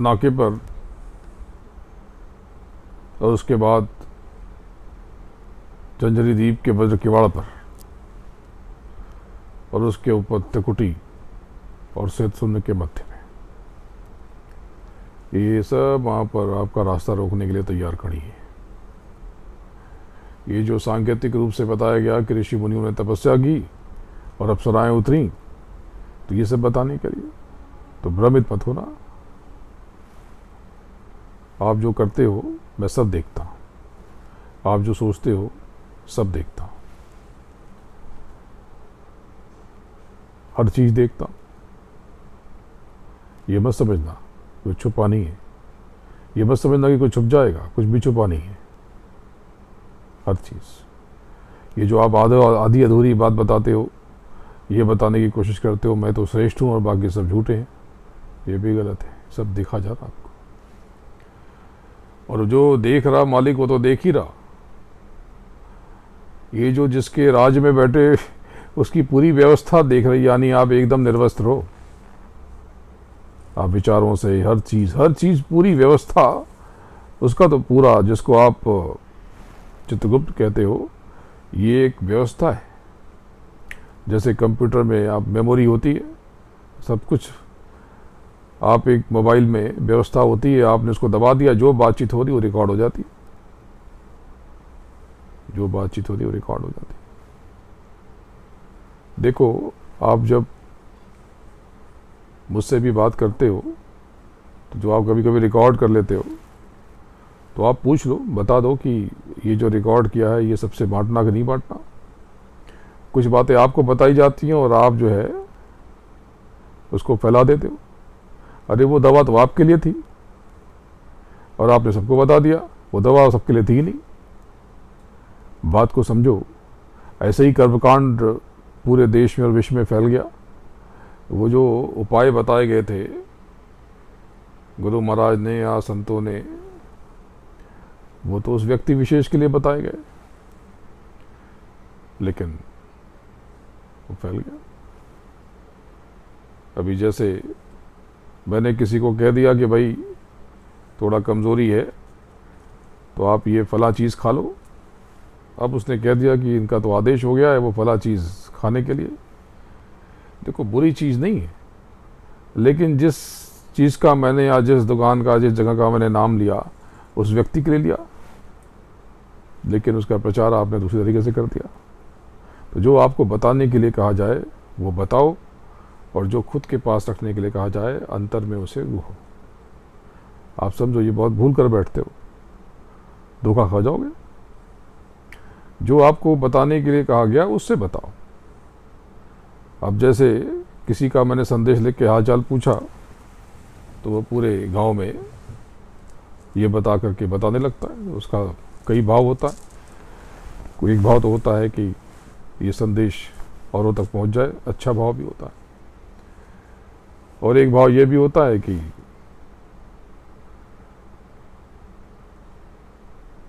नाके पर, और उसके बाद जंजरी द्वीप के वज्र किवाड़ पर, और उसके ऊपर त्रिकुटी और श्वेत शून्य के मध्य में। ये सब वहाँ पर आपका रास्ता रोकने के लिए तैयार खड़ी है। ये जो सांकेतिक रूप से बताया गया कि ऋषि मुनियों ने तपस्या की और अप्सराएं उतरी, तो ये सब बताने के लिए, तो भ्रमित मत होना। आप जो करते हो मैं सब देखता हूँ, आप जो सोचते हो सब देखता हूँ, हर चीज देखता हूँ। ये मत समझना कुछ छुपा नहीं है, ये मत समझना कि कुछ छुप जाएगा, कुछ भी छुपा नहीं है, हर चीज। ये जो आप आधी अधूरी बात बताते हो, ये बताने की कोशिश करते हो मैं तो श्रेष्ठ हूँ और बाकी सब झूठे हैं, ये भी गलत है। सब दिखा जा रहा आपको, और जो देख रहा मालिक वो तो देख ही रहा। ये जो जिसके राज में बैठे उसकी पूरी व्यवस्था देख रही, यानी आप एकदम निर्वस्त्र हो। आप विचारों से हर चीज पूरी व्यवस्था उसका तो पूरा, जिसको आप चित्रगुप्त कहते हो, ये एक व्यवस्था है। जैसे कंप्यूटर में आप मेमोरी होती है, सब कुछ आप एक मोबाइल में व्यवस्था होती है, आपने उसको दबा दिया, जो बातचीत हो रही वो रिकॉर्ड हो जाती है, जो बातचीत होती है वो रिकॉर्ड हो जाती है। देखो आप जब मुझसे भी बात करते हो तो जो आप कभी कभी रिकॉर्ड कर लेते हो, तो आप पूछ लो, बता दो कि ये जो रिकॉर्ड किया है ये सबसे बांटना कि नहीं बांटना। कुछ बातें आपको बताई जाती हैं और आप जो है उसको फैला देते हो। अरे वो दवा तो आपके लिए थी और आपने सबको बता दिया, वो दवा सबके लिए थी ही नहीं। बात को समझो। ऐसे ही कर्मकांड पूरे देश में और विश्व में फैल गया। वो जो उपाय बताए गए थे गुरु महाराज ने या संतों ने, वो तो उस व्यक्ति विशेष के लिए बताए गए, लेकिन वो फैल गया। अभी जैसे मैंने किसी को कह दिया कि भाई थोड़ा कमज़ोरी है तो आप ये फला चीज़ खा लो, अब उसने कह दिया कि इनका तो आदेश हो गया है वो फला चीज़ खाने के लिए। देखो बुरी चीज़ नहीं है, लेकिन जिस चीज़ का मैंने या जिस दुकान का जिस जगह का मैंने नाम लिया उस व्यक्ति के लिए लिया, लेकिन उसका प्रचार आपने दूसरे तरीके से कर दिया। तो जो आपको बताने के लिए कहा जाए वो बताओ, और जो खुद के पास रखने के लिए कहा जाए अंतर में उसे रूहो। आप समझो ये बहुत भूल कर बैठते हो, धोखा खा जाओगे। जो आपको बताने के लिए कहा गया उससे बताओ। अब जैसे किसी का मैंने संदेश लिख के हाल चाल पूछा तो वो पूरे गांव में ये बता करके बताने लगता है। उसका कई भाव होता है। कोई एक भाव तो होता है कि ये संदेश औरों तक पहुंच जाए, अच्छा भाव भी होता है, और एक भाव ये भी होता है कि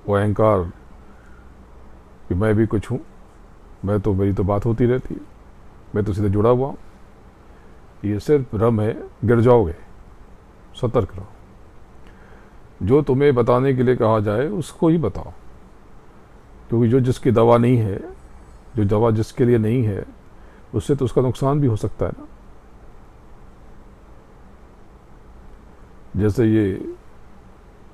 वो अहंकार कि मैं भी कुछ हूं, मैं तो, मेरी तो बात होती रहती है, मैं तो सीधे जुड़ा हुआ हूं। ये सिर्फ भ्रम है, गिर जाओगे, सतर्क रहो। जो तुम्हें बताने के लिए कहा जाए उसको ही बताओ, क्योंकि जो जिसकी दवा नहीं है, जो दवा जिसके लिए नहीं है, उससे तो उसका नुकसान भी हो सकता है ना। जैसे ये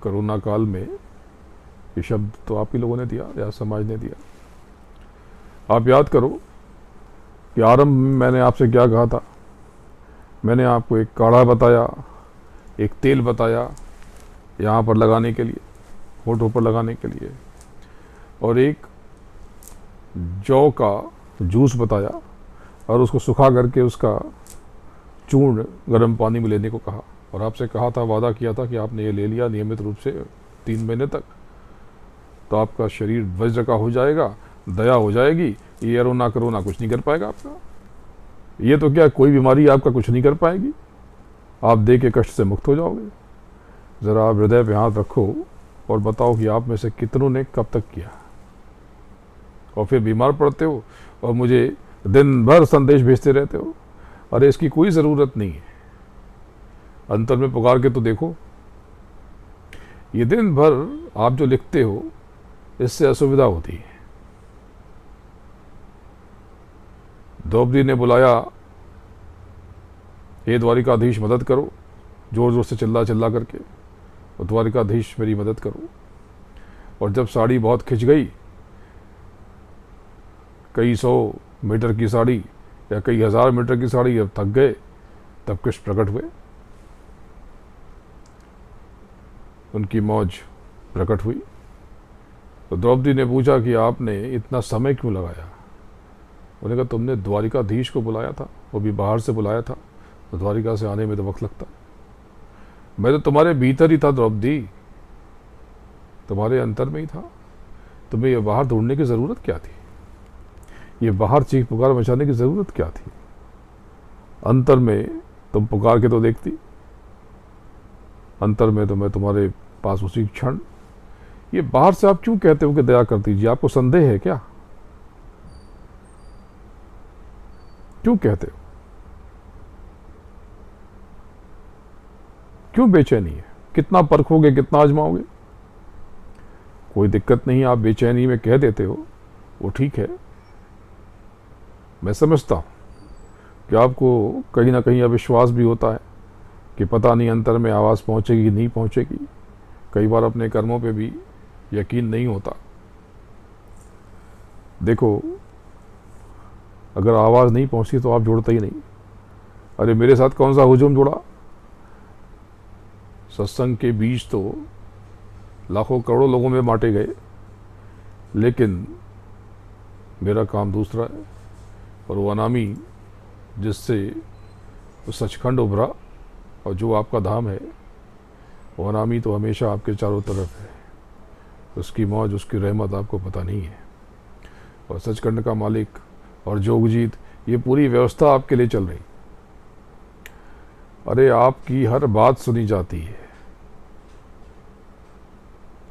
कोरोना काल में ये शब्द तो आप ही लोगों ने दिया या समाज ने दिया। आप याद करो कि आरंभ में मैंने आपसे क्या कहा था। मैंने आपको एक काढ़ा बताया, एक तेल बताया यहाँ पर लगाने के लिए, होठों पर लगाने के लिए, और एक जौ का जूस बताया और उसको सुखा करके उसका चूर्ण गर्म पानी में लेने को कहा। और आपसे कहा था, वादा किया था कि आपने ये ले लिया नियमित रूप से 3 महीने तक तो आपका शरीर वज्र का हो जाएगा, दया हो जाएगी, ये रोना करोना कुछ नहीं कर पाएगा आपका। ये तो क्या, कोई बीमारी आपका कुछ नहीं कर पाएगी, आप देह के कष्ट से मुक्त हो जाओगे। ज़रा आप हृदय पे हाथ रखो और बताओ कि आप में से कितनों ने कब तक किया। और फिर बीमार पड़ते हो और मुझे दिन भर संदेश भेजते रहते हो। अरे इसकी कोई ज़रूरत नहीं है, अंतर में पुकार के तो देखो। ये दिन भर आप जो लिखते हो इससे असुविधा होती है। द्रौपदी ने बुलाया, हे द्वारिकाधीश मदद करो, जोर जोर से चिल्ला चिल्ला करके, और द्वारिकाधीश मेरी मदद करो। और जब साड़ी बहुत खिंच गई, कई 100 मीटर की साड़ी या कई 1000 मीटर की साड़ी, जब थक गए तब कृष्ण प्रकट हुए, उनकी मौज प्रकट हुई। तो द्रौपदी ने पूछा कि आपने इतना समय क्यों लगाया। उन्होंने कहा, तुमने द्वारिकाधीश को बुलाया था, वो भी बाहर से बुलाया था, तो द्वारिका से आने में तो वक्त लगता। मैं तो तुम्हारे भीतर ही था द्रौपदी, तुम्हारे अंतर में ही था। तुम्हें ये बाहर ढूंढने की ज़रूरत क्या थी, ये बाहर चीख पुकार मचाने की ज़रूरत क्या थी। अंतर में तुम पुकार के तो देखती, अंतर में तो मैं तुम्हारे पास उसी क्षण। ये बाहर से आप क्यों कहते हो कि दया कर दीजिए, आपको संदेह है क्या, क्यों कहते हो, क्यों बेचैनी है, कितना परखोगे, कितना आजमाओगे। कोई दिक्कत नहीं, आप बेचैनी में कह देते हो, वो ठीक है। मैं समझता हूं कि आपको कहीं ना कहीं अविश्वास भी होता है कि पता नहीं अंतर में आवाज़ पहुंचेगी कि नहीं पहुंचेगी। कई बार अपने कर्मों पे भी यकीन नहीं होता। देखो, अगर आवाज़ नहीं पहुंचती तो आप जुड़ते ही नहीं। अरे मेरे साथ कौन सा हुजूम जुड़ा। सत्संग के बीज तो लाखों करोड़ों लोगों में बांटे गए, लेकिन मेरा काम दूसरा है। और वो अनामी जिससे वो सचखंड उभरा और जो आपका धाम है, वो अनामी तो हमेशा आपके चारों तरफ है। उसकी मौज, उसकी रहमत आपको पता नहीं है। और सचखंड का मालिक और जोगजीत, ये पूरी व्यवस्था आपके लिए चल रही। अरे आपकी हर बात सुनी जाती है,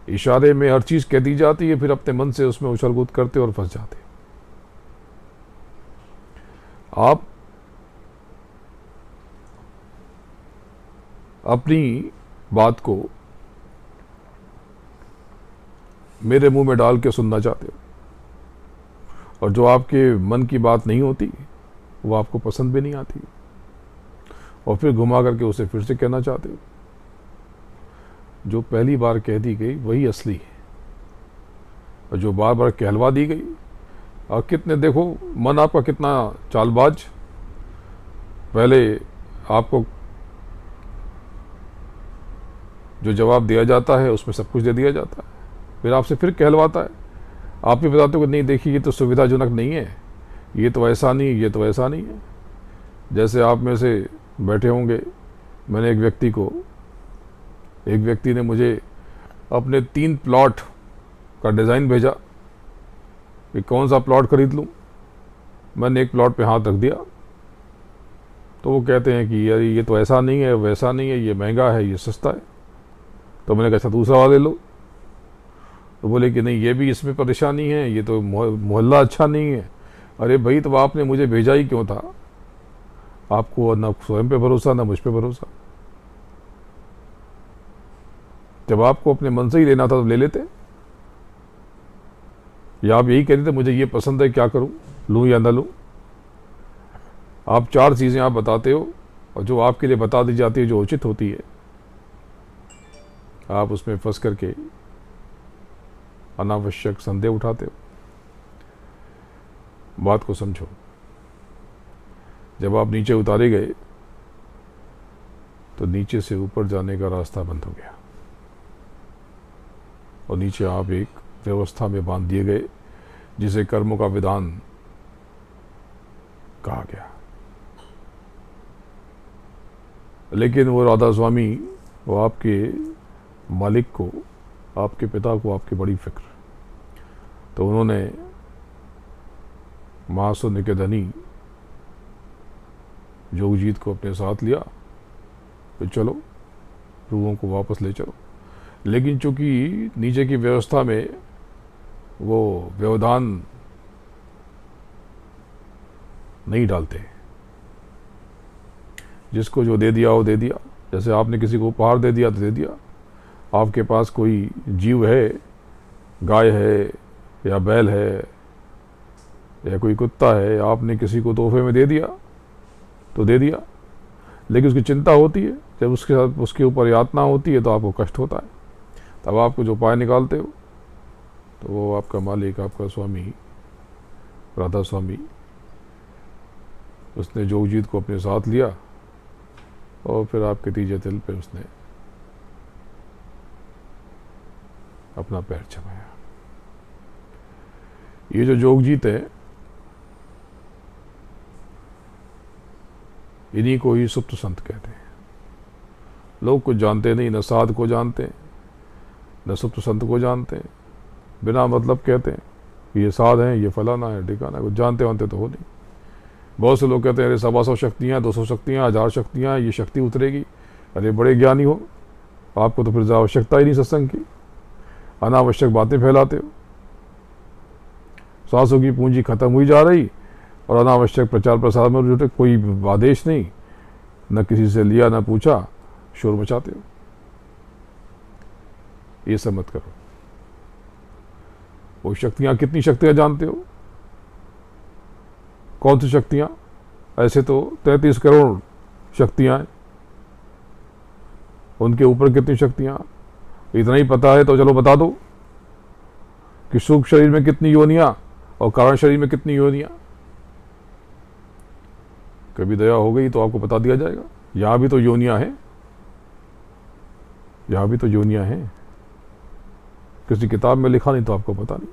इशारे में हर चीज कह दी जाती है, फिर अपने मन से उसमें उछल कूद करते और फंस जाते। आप अपनी बात को मेरे मुंह में डाल के सुनना चाहते हो, और जो आपके मन की बात नहीं होती वो आपको पसंद भी नहीं आती, और फिर घुमा करके उसे फिर से कहना चाहते हो। जो पहली बार कह दी गई वही असली है, और जो बार बार कहलवा दी गई। और कितने, देखो मन आपका कितना चालबाज। पहले आपको जो जवाब दिया जाता है उसमें सब कुछ दे दिया जाता है, फिर आपसे फिर कहलवाता है। आप भी बताते हो कि नहीं देखिए ये तो सुविधाजनक नहीं है, ये तो ऐसा नहीं, ये तो ऐसा नहीं है। जैसे आप में से बैठे होंगे, मैंने एक व्यक्ति ने मुझे अपने 3 प्लॉट का डिज़ाइन भेजा कि कौन सा प्लॉट खरीद लूँ। मैंने एक प्लॉट पे हाथ रख दिया, तो वो कहते हैं कि यार ये तो ऐसा नहीं है, वैसा नहीं है, ये महंगा है, ये सस्ता है। तो मैंने कहा अच्छा दूसरा वाला ले लो। तो बोले कि नहीं ये भी इसमें परेशानी है, ये तो मोहल्ला अच्छा नहीं है। अरे भाई, तो आपने मुझे भेजा ही क्यों था? आपको ना स्वयं पे भरोसा, ना मुझ पे भरोसा। जब आपको अपने मन से ही लेना था तो ले लेते, या आप यही कह रहे थे मुझे ये पसंद है, क्या करूं, लूं या ना लूं। आप 4 चीज़ें आप बताते हो और जो आपके लिए बता दी जाती है, जो उचित होती है, आप उसमें फंस करके अनावश्यक संदेह उठाते हो। बात को समझो। जब आप नीचे उतारे गए तो नीचे से ऊपर जाने का रास्ता बंद हो गया और नीचे आप एक व्यवस्था में बांध दिए गए जिसे कर्मों का विधान कहा गया। लेकिन वो राधा स्वामी, वो आपके मालिक को, आपके पिता को, आपकी बड़ी फिक्र, तो उन्होंने महाशून्य के धनी जोगजीत को अपने साथ लिया, तो चलो रूहों को वापस ले चलो। लेकिन चूंकि नीचे की व्यवस्था में वो व्यवधान नहीं डालते, जिसको जो दे दिया वो दे दिया। जैसे आपने किसी को उपहार दे दिया तो दे दिया। आपके पास कोई जीव है, गाय है या बैल है या कोई कुत्ता है, आपने किसी को तोहफे में दे दिया तो दे दिया। लेकिन उसकी चिंता होती है, जब उसके साथ उसके ऊपर यातना होती है तो आपको कष्ट होता है। तब आपको जो उपाय निकालते हो तो वो आपका मालिक, आपका स्वामी राधा स्वामी, उसने जोगजीत को अपने साथ लिया और फिर आपके तीजे तिल पे उसने अपना पैर जमाया। ये जो जोगजीत है, इन्हीं को ही सुप्त संत कहते हैं। लोग कुछ जानते नहीं, न साध को जानते न सुप्त संत को जानते, बिना मतलब कहते हैं ये साध हैं, ये फलाना है, ठिकाना है, कुछ जानते वानते तो हो नहीं। बहुत से लोग कहते हैं अरे 125 शक्तियाँ, 200 शक्तियाँ, 1000 शक्तियाँ, ये शक्ति उतरेगी। अरे बड़े ज्ञानी हो, आपको तो फिर आवश्यकता ही नहीं सत्संग की, अनावश्यक बातें फैलाते हो। सांसों की पूंजी खत्म हुई जा रही और अनावश्यक प्रचार प्रसार में जुटे, कोई आदेश नहीं, न किसी से लिया न पूछा, शोर मचाते हो। ये सब मत करो। वो शक्तियां, कितनी शक्तियां जानते हो? कौन सी शक्तियां? ऐसे तो 33 करोड़ शक्तियां हैं, उनके ऊपर कितनी शक्तियां? इतना ही पता है तो चलो बता दो कि सूक्ष्म शरीर में कितनी योनियां और कारण शरीर में कितनी योनियां। कभी दया हो गई तो आपको बता दिया जाएगा। यहां भी तो योनियां हैं, यहां भी तो योनियां हैं। किसी किताब में लिखा नहीं तो आपको पता नहीं।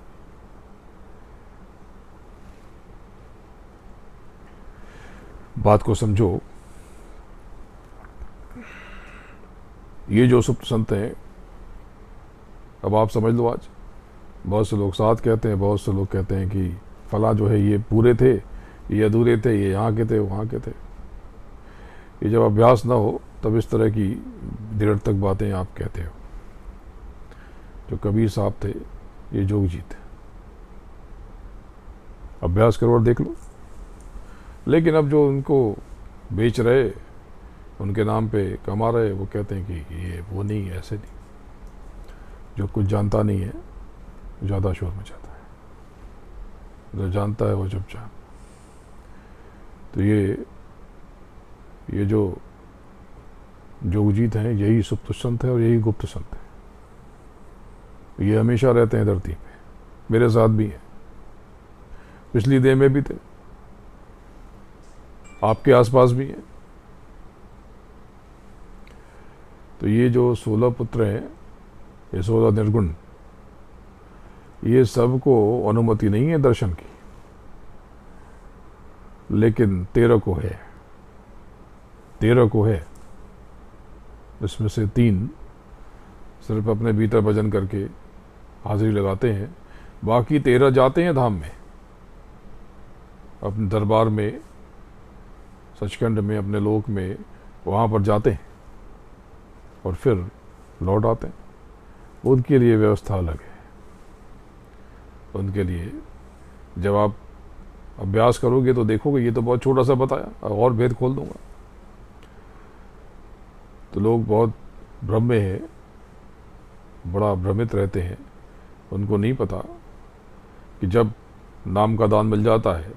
बात को समझो। ये जो सुप्त संत हैं, अब आप समझ लो। आज बहुत से लोग साथ कहते हैं, बहुत से लोग कहते हैं कि फला जो है ये पूरे थे, ये अधूरे थे, ये यहाँ के थे, वहाँ के थे। ये जब अभ्यास ना हो तब इस तरह की निरर्थक बातें आप कहते हो। जो कबीर साहब थे, ये जोगजीत, अभ्यास करो और देख लो। लेकिन अब जो उनको बेच रहे, उनके नाम पे कमा रहे, वो कहते हैं कि ये वो नहीं, ऐसे नहीं। जो कुछ जानता नहीं है ज़्यादा शोर मचाता है, जो जानता है वो चुपचाप। तो ये जो जोगजीत हैं, यही सुप्त संत है और यही गुप्त संत है। ये हमेशा रहते हैं धरती पे, मेरे साथ भी हैं, पिछली देह में भी थे, आपके आसपास भी हैं। तो ये जो 16 पुत्र हैं, ये 16 निर्गुण, ये सबको अनुमति नहीं है दर्शन की, लेकिन 13 को है, 13 को है। इसमें से 3 सिर्फ अपने भीतर भजन करके हाजिरी लगाते हैं, बाकी 13 जाते हैं धाम में, अपने दरबार में, सचखंड में, अपने लोक में, वहाँ पर जाते हैं और फिर लौट आते हैं। उनके लिए व्यवस्था अलग है। उनके लिए जब आप अभ्यास करोगे तो देखोगे, ये तो बहुत छोटा सा बताया, और भेद खोल दूंगा। तो लोग बहुत भ्रम में है, बड़ा भ्रमित रहते हैं। उनको नहीं पता कि जब नाम का दान मिल जाता है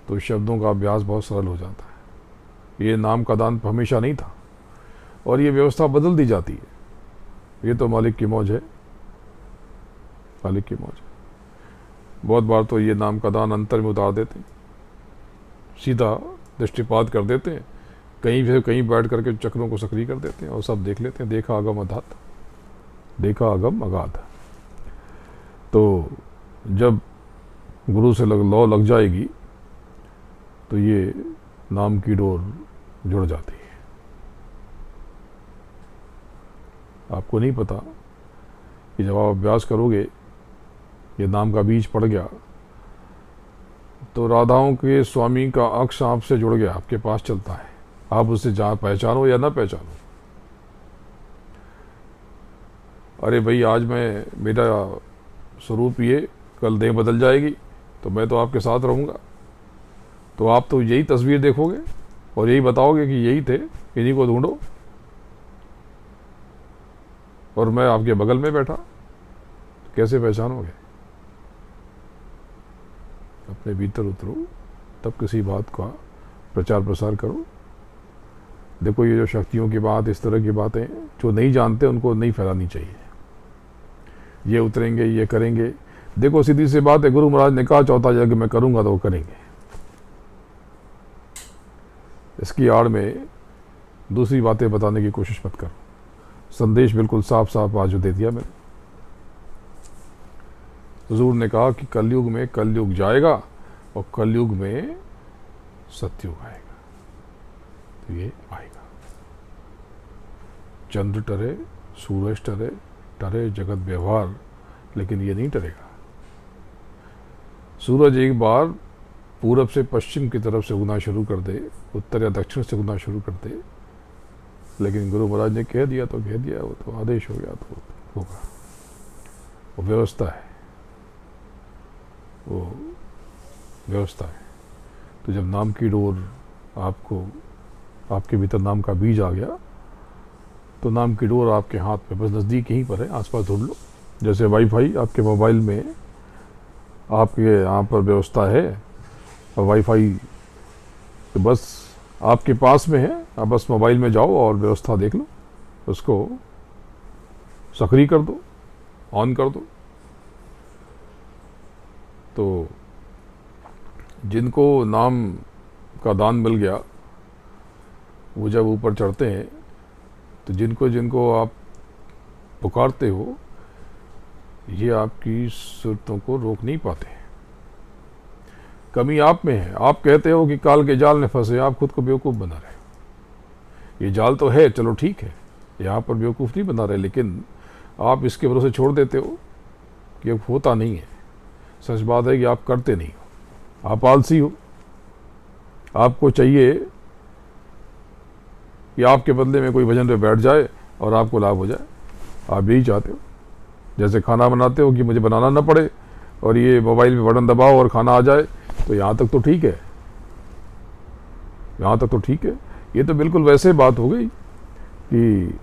तो शब्दों का अभ्यास बहुत सरल हो जाता है। ये नाम का दान हमेशा नहीं था और ये व्यवस्था बदल दी जाती है। ये तो मालिक की मौज है, मालिक की मौज है। बहुत बार तो ये नाम का दान अंतर में उतार देते हैं, सीधा दृष्टिपात कर देते हैं, कहीं से कहीं बैठ करके चक्रों को सक्रिय कर देते हैं और सब देख लेते हैं। देखा अगम अगाध, देखा अगम अगाध। तो जब गुरु से लौ लग जाएगी तो ये नाम की डोर जुड़ जाती है। आपको नहीं पता कि जब आप अभ्यास करोगे, ये नाम का बीज पड़ गया तो राधाओं के स्वामी का अक्ष आपसे जुड़ गया, आपके पास चलता है। आप उससे जहाँ पहचानो या ना पहचानो, अरे भाई आज मैं, मेरा स्वरूप ये, कल देह बदल जाएगी तो मैं तो आपके साथ रहूँगा। तो आप तो यही तस्वीर देखोगे और यही बताओगे कि यही थे, इन्हीं को ढूंढो, और मैं आपके बगल में बैठा, कैसे पहचानोगे? अपने भीतर उतरो, तब किसी बात का प्रचार प्रसार करो। देखो ये जो शक्तियों की बात, इस तरह की बातें जो नहीं जानते उनको नहीं फैलानी चाहिए। ये उतरेंगे, ये करेंगे। देखो सीधी सी बात है, गुरु महाराज ने कहा चौथा यज्ञ मैं करूंगा तो वो करेंगे। इसकी आड़ में दूसरी बातें बताने की कोशिश मत करो। संदेश बिल्कुल साफ साफ आज दे दिया मैंने। हुजूर ने कहा कि कलयुग में कलयुग जाएगा और कलयुग में सतयुग आएगा। तो ये आएगा। चंद्र टरे, सूरज टरे, टरे जगत व्यवहार, लेकिन ये नहीं टरेगा। सूरज एक बार पूरब से पश्चिम की तरफ से उगना शुरू कर दे, उत्तर या दक्षिण से उगना शुरू कर दे, लेकिन गुरु महाराज ने कह दिया तो कह दिया, वो तो आदेश हो गया तो होगा। वो व्यवस्था है, वो व्यवस्था है। तो जब नाम की डोर आपको, आपके भीतर नाम का बीज आ गया तो नाम की डोर आपके हाथ में, बस नज़दीक यहीं पर है, आसपास ढूंढ लो। जैसे वाईफाई आपके मोबाइल में, आपके यहाँ पर व्यवस्था है और वाईफाई तो बस आपके पास में है, आप बस मोबाइल में जाओ और व्यवस्था देख लो, उसको सक्रिय कर दो, ऑन कर दो। तो जिनको नाम का दान मिल गया वो जब ऊपर चढ़ते हैं तो जिनको जिनको आप पुकारते हो ये आपकी सुरतों को रोक नहीं पाते। कमी आप में है। आप कहते हो कि काल के जाल में फंसे, आप खुद को बेवकूफ़ बना रहे हो। ये जाल तो है, चलो ठीक है, यहाँ पर बेवकूफ़ नहीं बना रहे, लेकिन आप इसके भरोसे छोड़ देते हो कि अब होता नहीं है। सच बात है कि आप करते नहीं हो, आप आलसी हो। आपको चाहिए कि आपके बदले में कोई भजन पे बैठ जाए और आपको लाभ हो जाए। आप यही चाहते हो। जैसे खाना बनाते हो कि मुझे बनाना ना पड़े और ये मोबाइल में बटन दबाओ और खाना आ जाए, तो यहाँ तक तो ठीक है, यहाँ तक तो ठीक है। ये तो बिल्कुल वैसे बात हो गई कि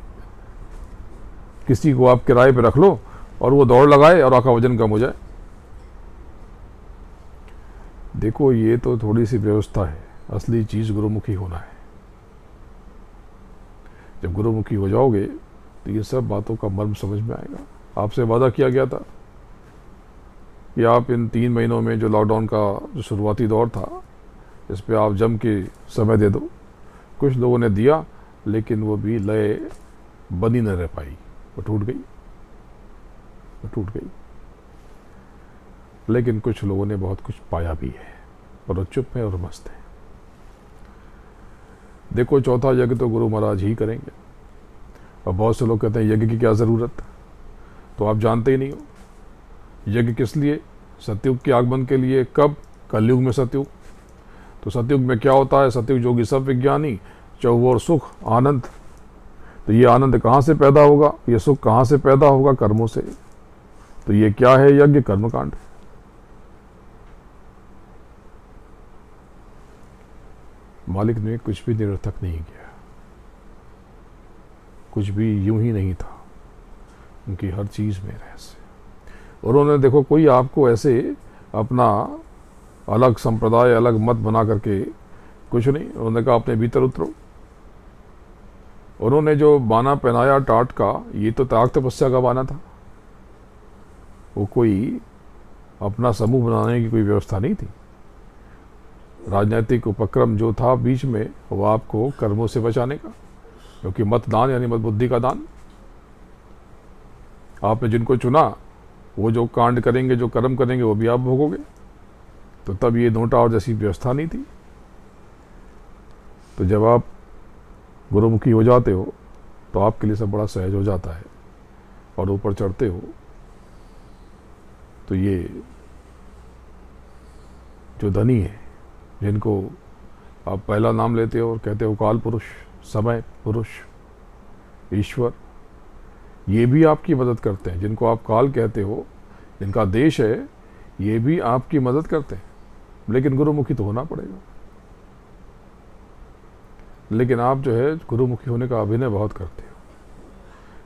किसी को आप किराए पे रख लो और वो दौड़ लगाए और आपका वजन कम हो जाए। देखो ये तो थोड़ी सी व्यवस्था है, असली चीज़ गुरुमुखी होना है। जब गुरुमुखी हो जाओगे तो ये सब बातों का मर्म समझ में आएगा। आपसे वादा किया गया था कि आप इन 3 महीनों में जो लॉकडाउन का जो शुरुआती दौर था, इस पे आप जम के समय दे दो। कुछ लोगों ने दिया, लेकिन वो भी लय बनी न रह पाई, वो टूट गई, वो टूट गई। लेकिन कुछ लोगों ने बहुत कुछ पाया भी है और चुप है और मस्त है। देखो चौथा यज्ञ तो गुरु महाराज ही करेंगे। और बहुत से लोग कहते हैं यज्ञ की क्या ज़रूरत, तो आप जानते ही नहीं हो। यज्ञ किस लिए? सतयुग के आगमन के लिए। कब? कलयुग में सतयुग। तो सतयुग में क्या होता है? सतयुग जोगी सब विज्ञानी, चौवर सुख आनंद। तो ये आनंद कहाँ से पैदा होगा, ये सुख कहाँ से पैदा होगा? कर्मों से। तो ये क्या है? यज्ञ, कर्मकांड। मालिक ने कुछ भी निरर्थक नहीं किया, कुछ भी यूं ही नहीं था, उनकी हर चीज़ में रहस्य। और उन्होंने देखो कोई आपको ऐसे अपना अलग संप्रदाय, अलग मत बना करके कुछ नहीं। उन्होंने कहा अपने भीतर उतरो। उन्होंने जो बाना पहनाया टाट का, ये तो त्याग तपस्या का बाना था। वो कोई अपना समूह बनाने की कोई व्यवस्था नहीं थी। राजनीतिक उपक्रम जो था बीच में, वो आपको कर्मों से बचाने का, क्योंकि मतदान यानी मत बुद्धि का दान। आपने जिनको चुना वो जो कांड करेंगे, जो कर्म करेंगे, वो भी आप भोगोगे। तो तब ये नोटा और जैसी व्यवस्था नहीं थी। तो जब आप गुरुमुखी हो जाते हो तो आपके लिए सब बड़ा सहज हो जाता है, और ऊपर चढ़ते हो तो ये जो धनी है, जिनको आप पहला नाम लेते हो और कहते हो काल पुरुष, समय पुरुष, ईश्वर, ये भी आपकी मदद करते हैं। जिनको आप काल कहते हो, जिनका देश है, ये भी आपकी मदद करते हैं। लेकिन गुरुमुखी तो होना पड़ेगा। लेकिन आप जो है गुरुमुखी होने का अभिनय बहुत करते हो,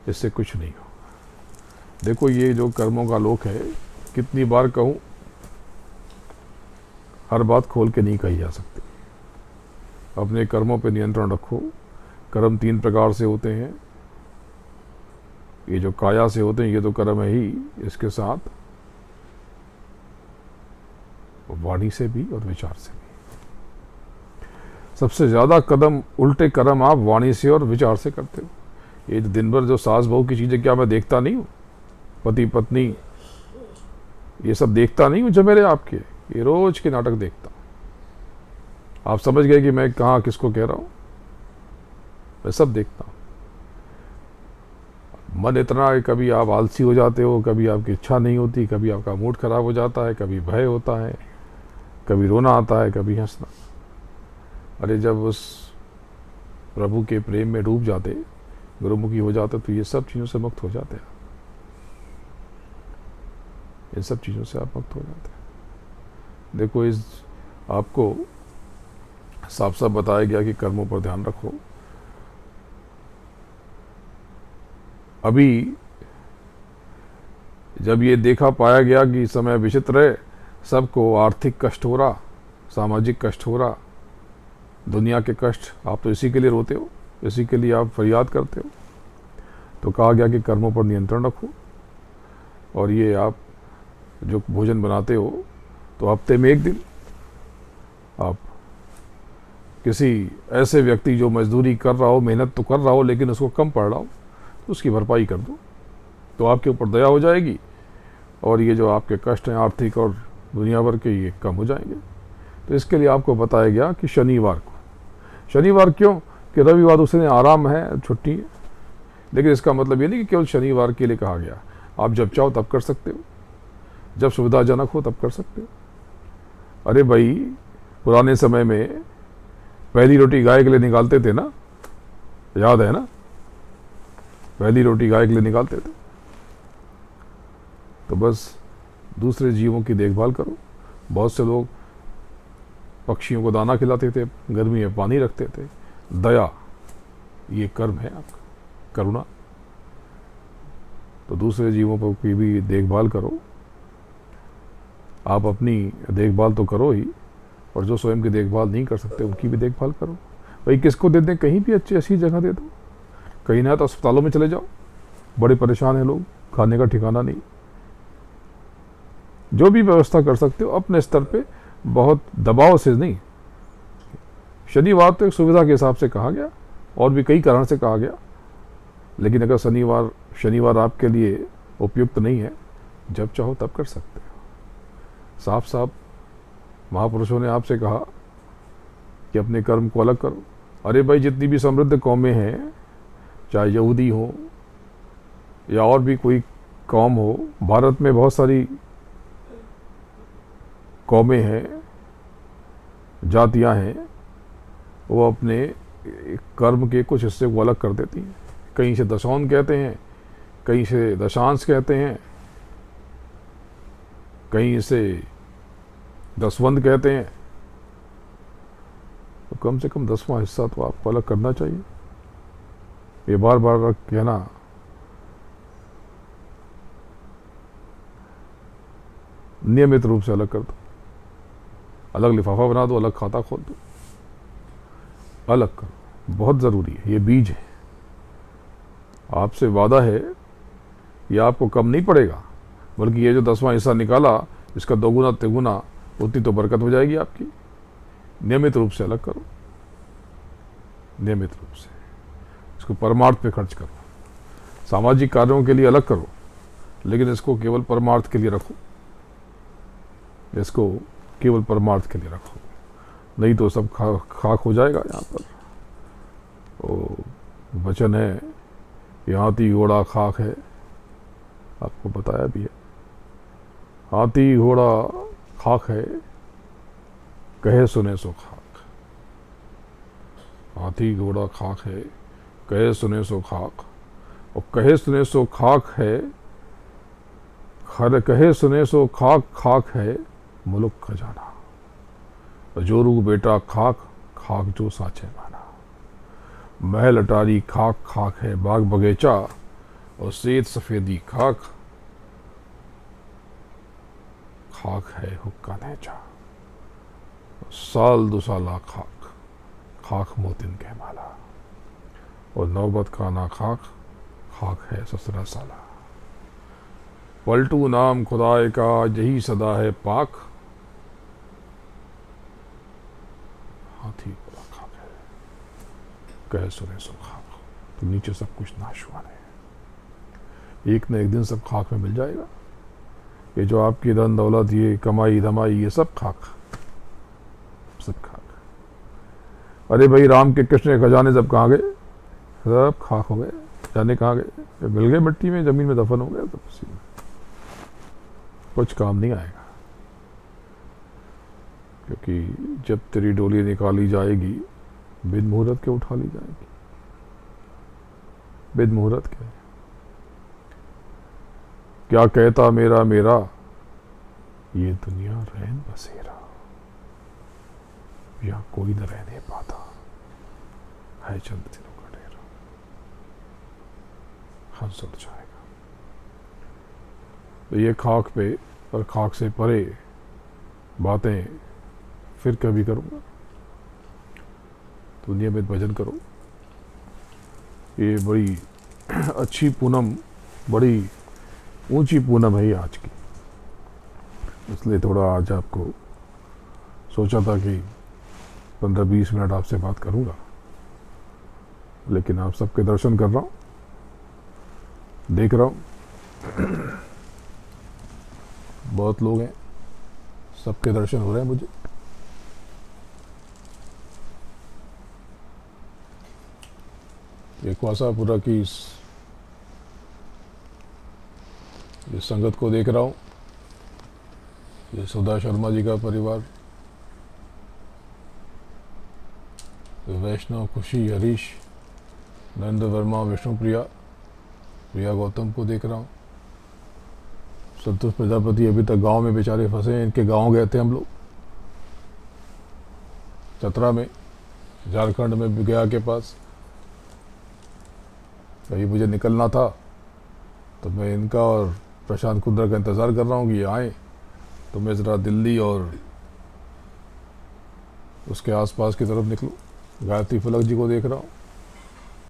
इससे कुछ नहीं होगा। देखो ये जो कर्मों का लोक है, कितनी बार कहूं, हर बात खोल के नहीं कही जा सकती। अपने कर्मों पे नियंत्रण रखो। कर्म 3 प्रकार से होते हैं। ये जो काया से होते हैं, ये तो कर्म है ही, इसके साथ वाणी से भी और विचार से भी। सबसे ज्यादा कदम उल्टे कर्म आप वाणी से और विचार से करते हो। ये दिन भर जो सास बहू की चीजें, क्या मैं देखता नहीं हूँ? पति पत्नी, ये सब देखता नहीं हूँ जो मेरे आपके, ये रोज के नाटक देखता हूँ। आप समझ गए कि मैं कहाँ किसको कह रहा हूँ? मैं सब देखता हूँ। मन इतना है, कभी आप आलसी हो जाते हो, कभी आपकी इच्छा नहीं होती, कभी आपका मूड खराब हो जाता है, कभी भय होता है, कभी रोना आता है, कभी हंसना। अरे जब उस प्रभु के प्रेम में डूब जाते, गुरुमुखी हो जाते, तो ये सब चीज़ों से मुक्त हो जाते हैं। इन सब चीज़ों से आप मुक्त हो जाते हैं। देखो, इस आपको साफ साफ बताया गया कि कर्मों पर ध्यान रखो। अभी जब ये देखा पाया गया कि समय विचित्र है, सबको आर्थिक कष्ट हो रहा, सामाजिक कष्ट हो रहा, दुनिया के कष्ट, आप तो इसी के लिए रोते हो, इसी के लिए आप फरियाद करते हो। तो कहा गया कि कर्मों पर नियंत्रण रखो। और ये आप जो भोजन बनाते हो, तो हफ्ते में 1 दिन आप किसी ऐसे व्यक्ति जो मजदूरी कर रहा हो, मेहनत तो कर रहा हो, लेकिन उसको कम पड़ रहा हो, तो उसकी भरपाई कर दो, तो आपके ऊपर दया हो जाएगी। और ये जो आपके कष्ट हैं आर्थिक और दुनिया भर के, ये कम हो जाएंगे। तो इसके लिए आपको बताया गया कि शनिवार को, शनिवार क्यों कि रविवार उस दिन आराम है, छुट्टी है। लेकिन इसका मतलब ये नहीं कि केवल शनिवार के लिए कहा गया। आप जब चाहो तब कर सकते हो, जब सुविधाजनक हो तब कर सकते हो। अरे भाई, पुराने समय में पहली रोटी गाय के लिए निकालते थे ना, याद है ना? पहली रोटी गाय के लिए निकालते थे। तो बस दूसरे जीवों की देखभाल करो। बहुत से लोग पक्षियों को दाना खिलाते थे, गर्मी में पानी रखते थे। दया, ये कर्म है आपका, करुणा। तो दूसरे जीवों पर की भी देखभाल करो। आप अपनी देखभाल तो करो ही, और जो स्वयं की देखभाल नहीं कर सकते उनकी भी देखभाल करो। भाई किसको दे दें, कहीं भी अच्छी जगह दे दो। कहीं ना तो अस्पतालों में चले जाओ, बड़े परेशान हैं लोग, खाने का ठिकाना नहीं। जो भी व्यवस्था कर सकते हो अपने स्तर पे, बहुत दबाव से नहीं। शनिवार तो एक सुविधा के हिसाब से कहा गया, और भी कई कारण से कहा गया। लेकिन अगर शनिवार आपके लिए उपयुक्त नहीं है, जब चाहो तब कर सकते हो। साफ साफ महापुरुषों ने आपसे कहा कि अपने कर्म को अलग करो। अरे भाई, जितनी भी समृद्ध कौमें हैं, चाहे यहूदी हो या और भी कोई कौम हो, भारत में बहुत सारी कौमें हैं, जातियां हैं, वो अपने कर्म के कुछ हिस्से को अलग कर देती हैं। कहीं से दशौन कहते हैं, कहीं से दशांश कहते हैं, कहीं से दसवंध कहते हैं। तो कम से कम 10वां हिस्सा तो आपको अलग करना चाहिए। ये बार बार कहना नियमित रूप से अलग कर दो। अलग लिफाफा बना दो, अलग खाता खोल दो, अलग करो, बहुत ज़रूरी है। ये बीज है, आपसे वादा है, ये आपको कम नहीं पड़ेगा, बल्कि ये जो 10वां हिस्सा निकाला, इसका दोगुना तिगुना उतनी तो बरकत हो जाएगी आपकी। नियमित रूप से अलग करो, नियमित रूप से इसको परमार्थ पे खर्च करो। सामाजिक कार्यों के लिए अलग करो, लेकिन इसको केवल परमार्थ के लिए रखो, इसको केवल परमार्थ के लिए रखो, नहीं तो सब खाक हो जाएगा। यहाँ पर ओ वचन है, हाथी घोड़ा खाक है, आपको बताया भी है। हाथी घोड़ा खाक है, कहे सुने सो खाक। हाथी घोड़ा खाक है, कहे सुने सो खाक। और कहे सुने सो खाक है, खर कहे सुने सो खाक खाक है मुल्क खजाना। जोरू बेटा खाक, खाक जो साचे माना। महल अटारी खाक खाक है बाग बगीचा, और सेत सफेदी खाक, खाक है हुक्का नेचा। साल दुसाला खाक, खाक मोतिन के माला। और नौबत खाना खाक, खाक है ससुरा साला। पलटू नाम खुदाए का यही सदा है पाक, हाथी बड़ा खाक है, कह सुने सो खाक। तो नीचे सब कुछ नाशवान है, एक न एक दिन सब खाक में मिल जाएगा। ये जो आपकी धन दौलत, ये कमाई धमाई, ये सब खाक, सब खाक। अरे भाई, राम के कृष्ण के खजाने सब कहाँ गए? सब खाक हो गए, जाने कहाँ गए? मिल गए मिट्टी में, जमीन में दफन हो गए, सब उसी में, कुछ काम नहीं आएगा। क्योंकि जब तेरी डोली निकाली जाएगी, बिन मुहूर्त के उठा ली जाएगी, बिन मुहूर्त के। क्या कहता मेरा मेरा, ये दुनिया रहन बसेरा, यहाँ कोई न रहने पाता, है चंद दिनों का डेरा। हंस उड़ जाएगा। तो ये खाक पे और खाक से परे बातें फिर कभी करूँगा। तो नियमित भजन करो। ये बड़ी अच्छी पूनम, बड़ी ऊंची पूनम है ये आज की, इसलिए थोड़ा आज आपको सोचा था कि 15-20 मिनट आपसे बात करूँगा, लेकिन आप सबके दर्शन कर रहा हूँ, देख रहा हूँ, बहुत लोग हैं, सबके दर्शन हो रहे हैं मुझे। ये क्वासापुरा की इस संगत को देख रहा हूँ, ये सुधा शर्मा जी का परिवार, वैष्णव, खुशी, हरीश, नरेंद्र वर्मा, विष्णुप्रिया, प्रिया गौतम को देख रहा हूँ। संतोष प्रजापति अभी तक गांव में बेचारे फंसे हैं, इनके गांव गए थे हम लोग, चतरा में, झारखंड में, गया के पास। कहीं मुझे निकलना था, तो मैं इनका और प्रशांत कुंद्रा का इंतज़ार कर रहा हूँ कि ये आए, तो मैं ज़रा दिल्ली और उसके आसपास की तरफ निकलूँ। गायत्री फलक जी को देख रहा हूँ,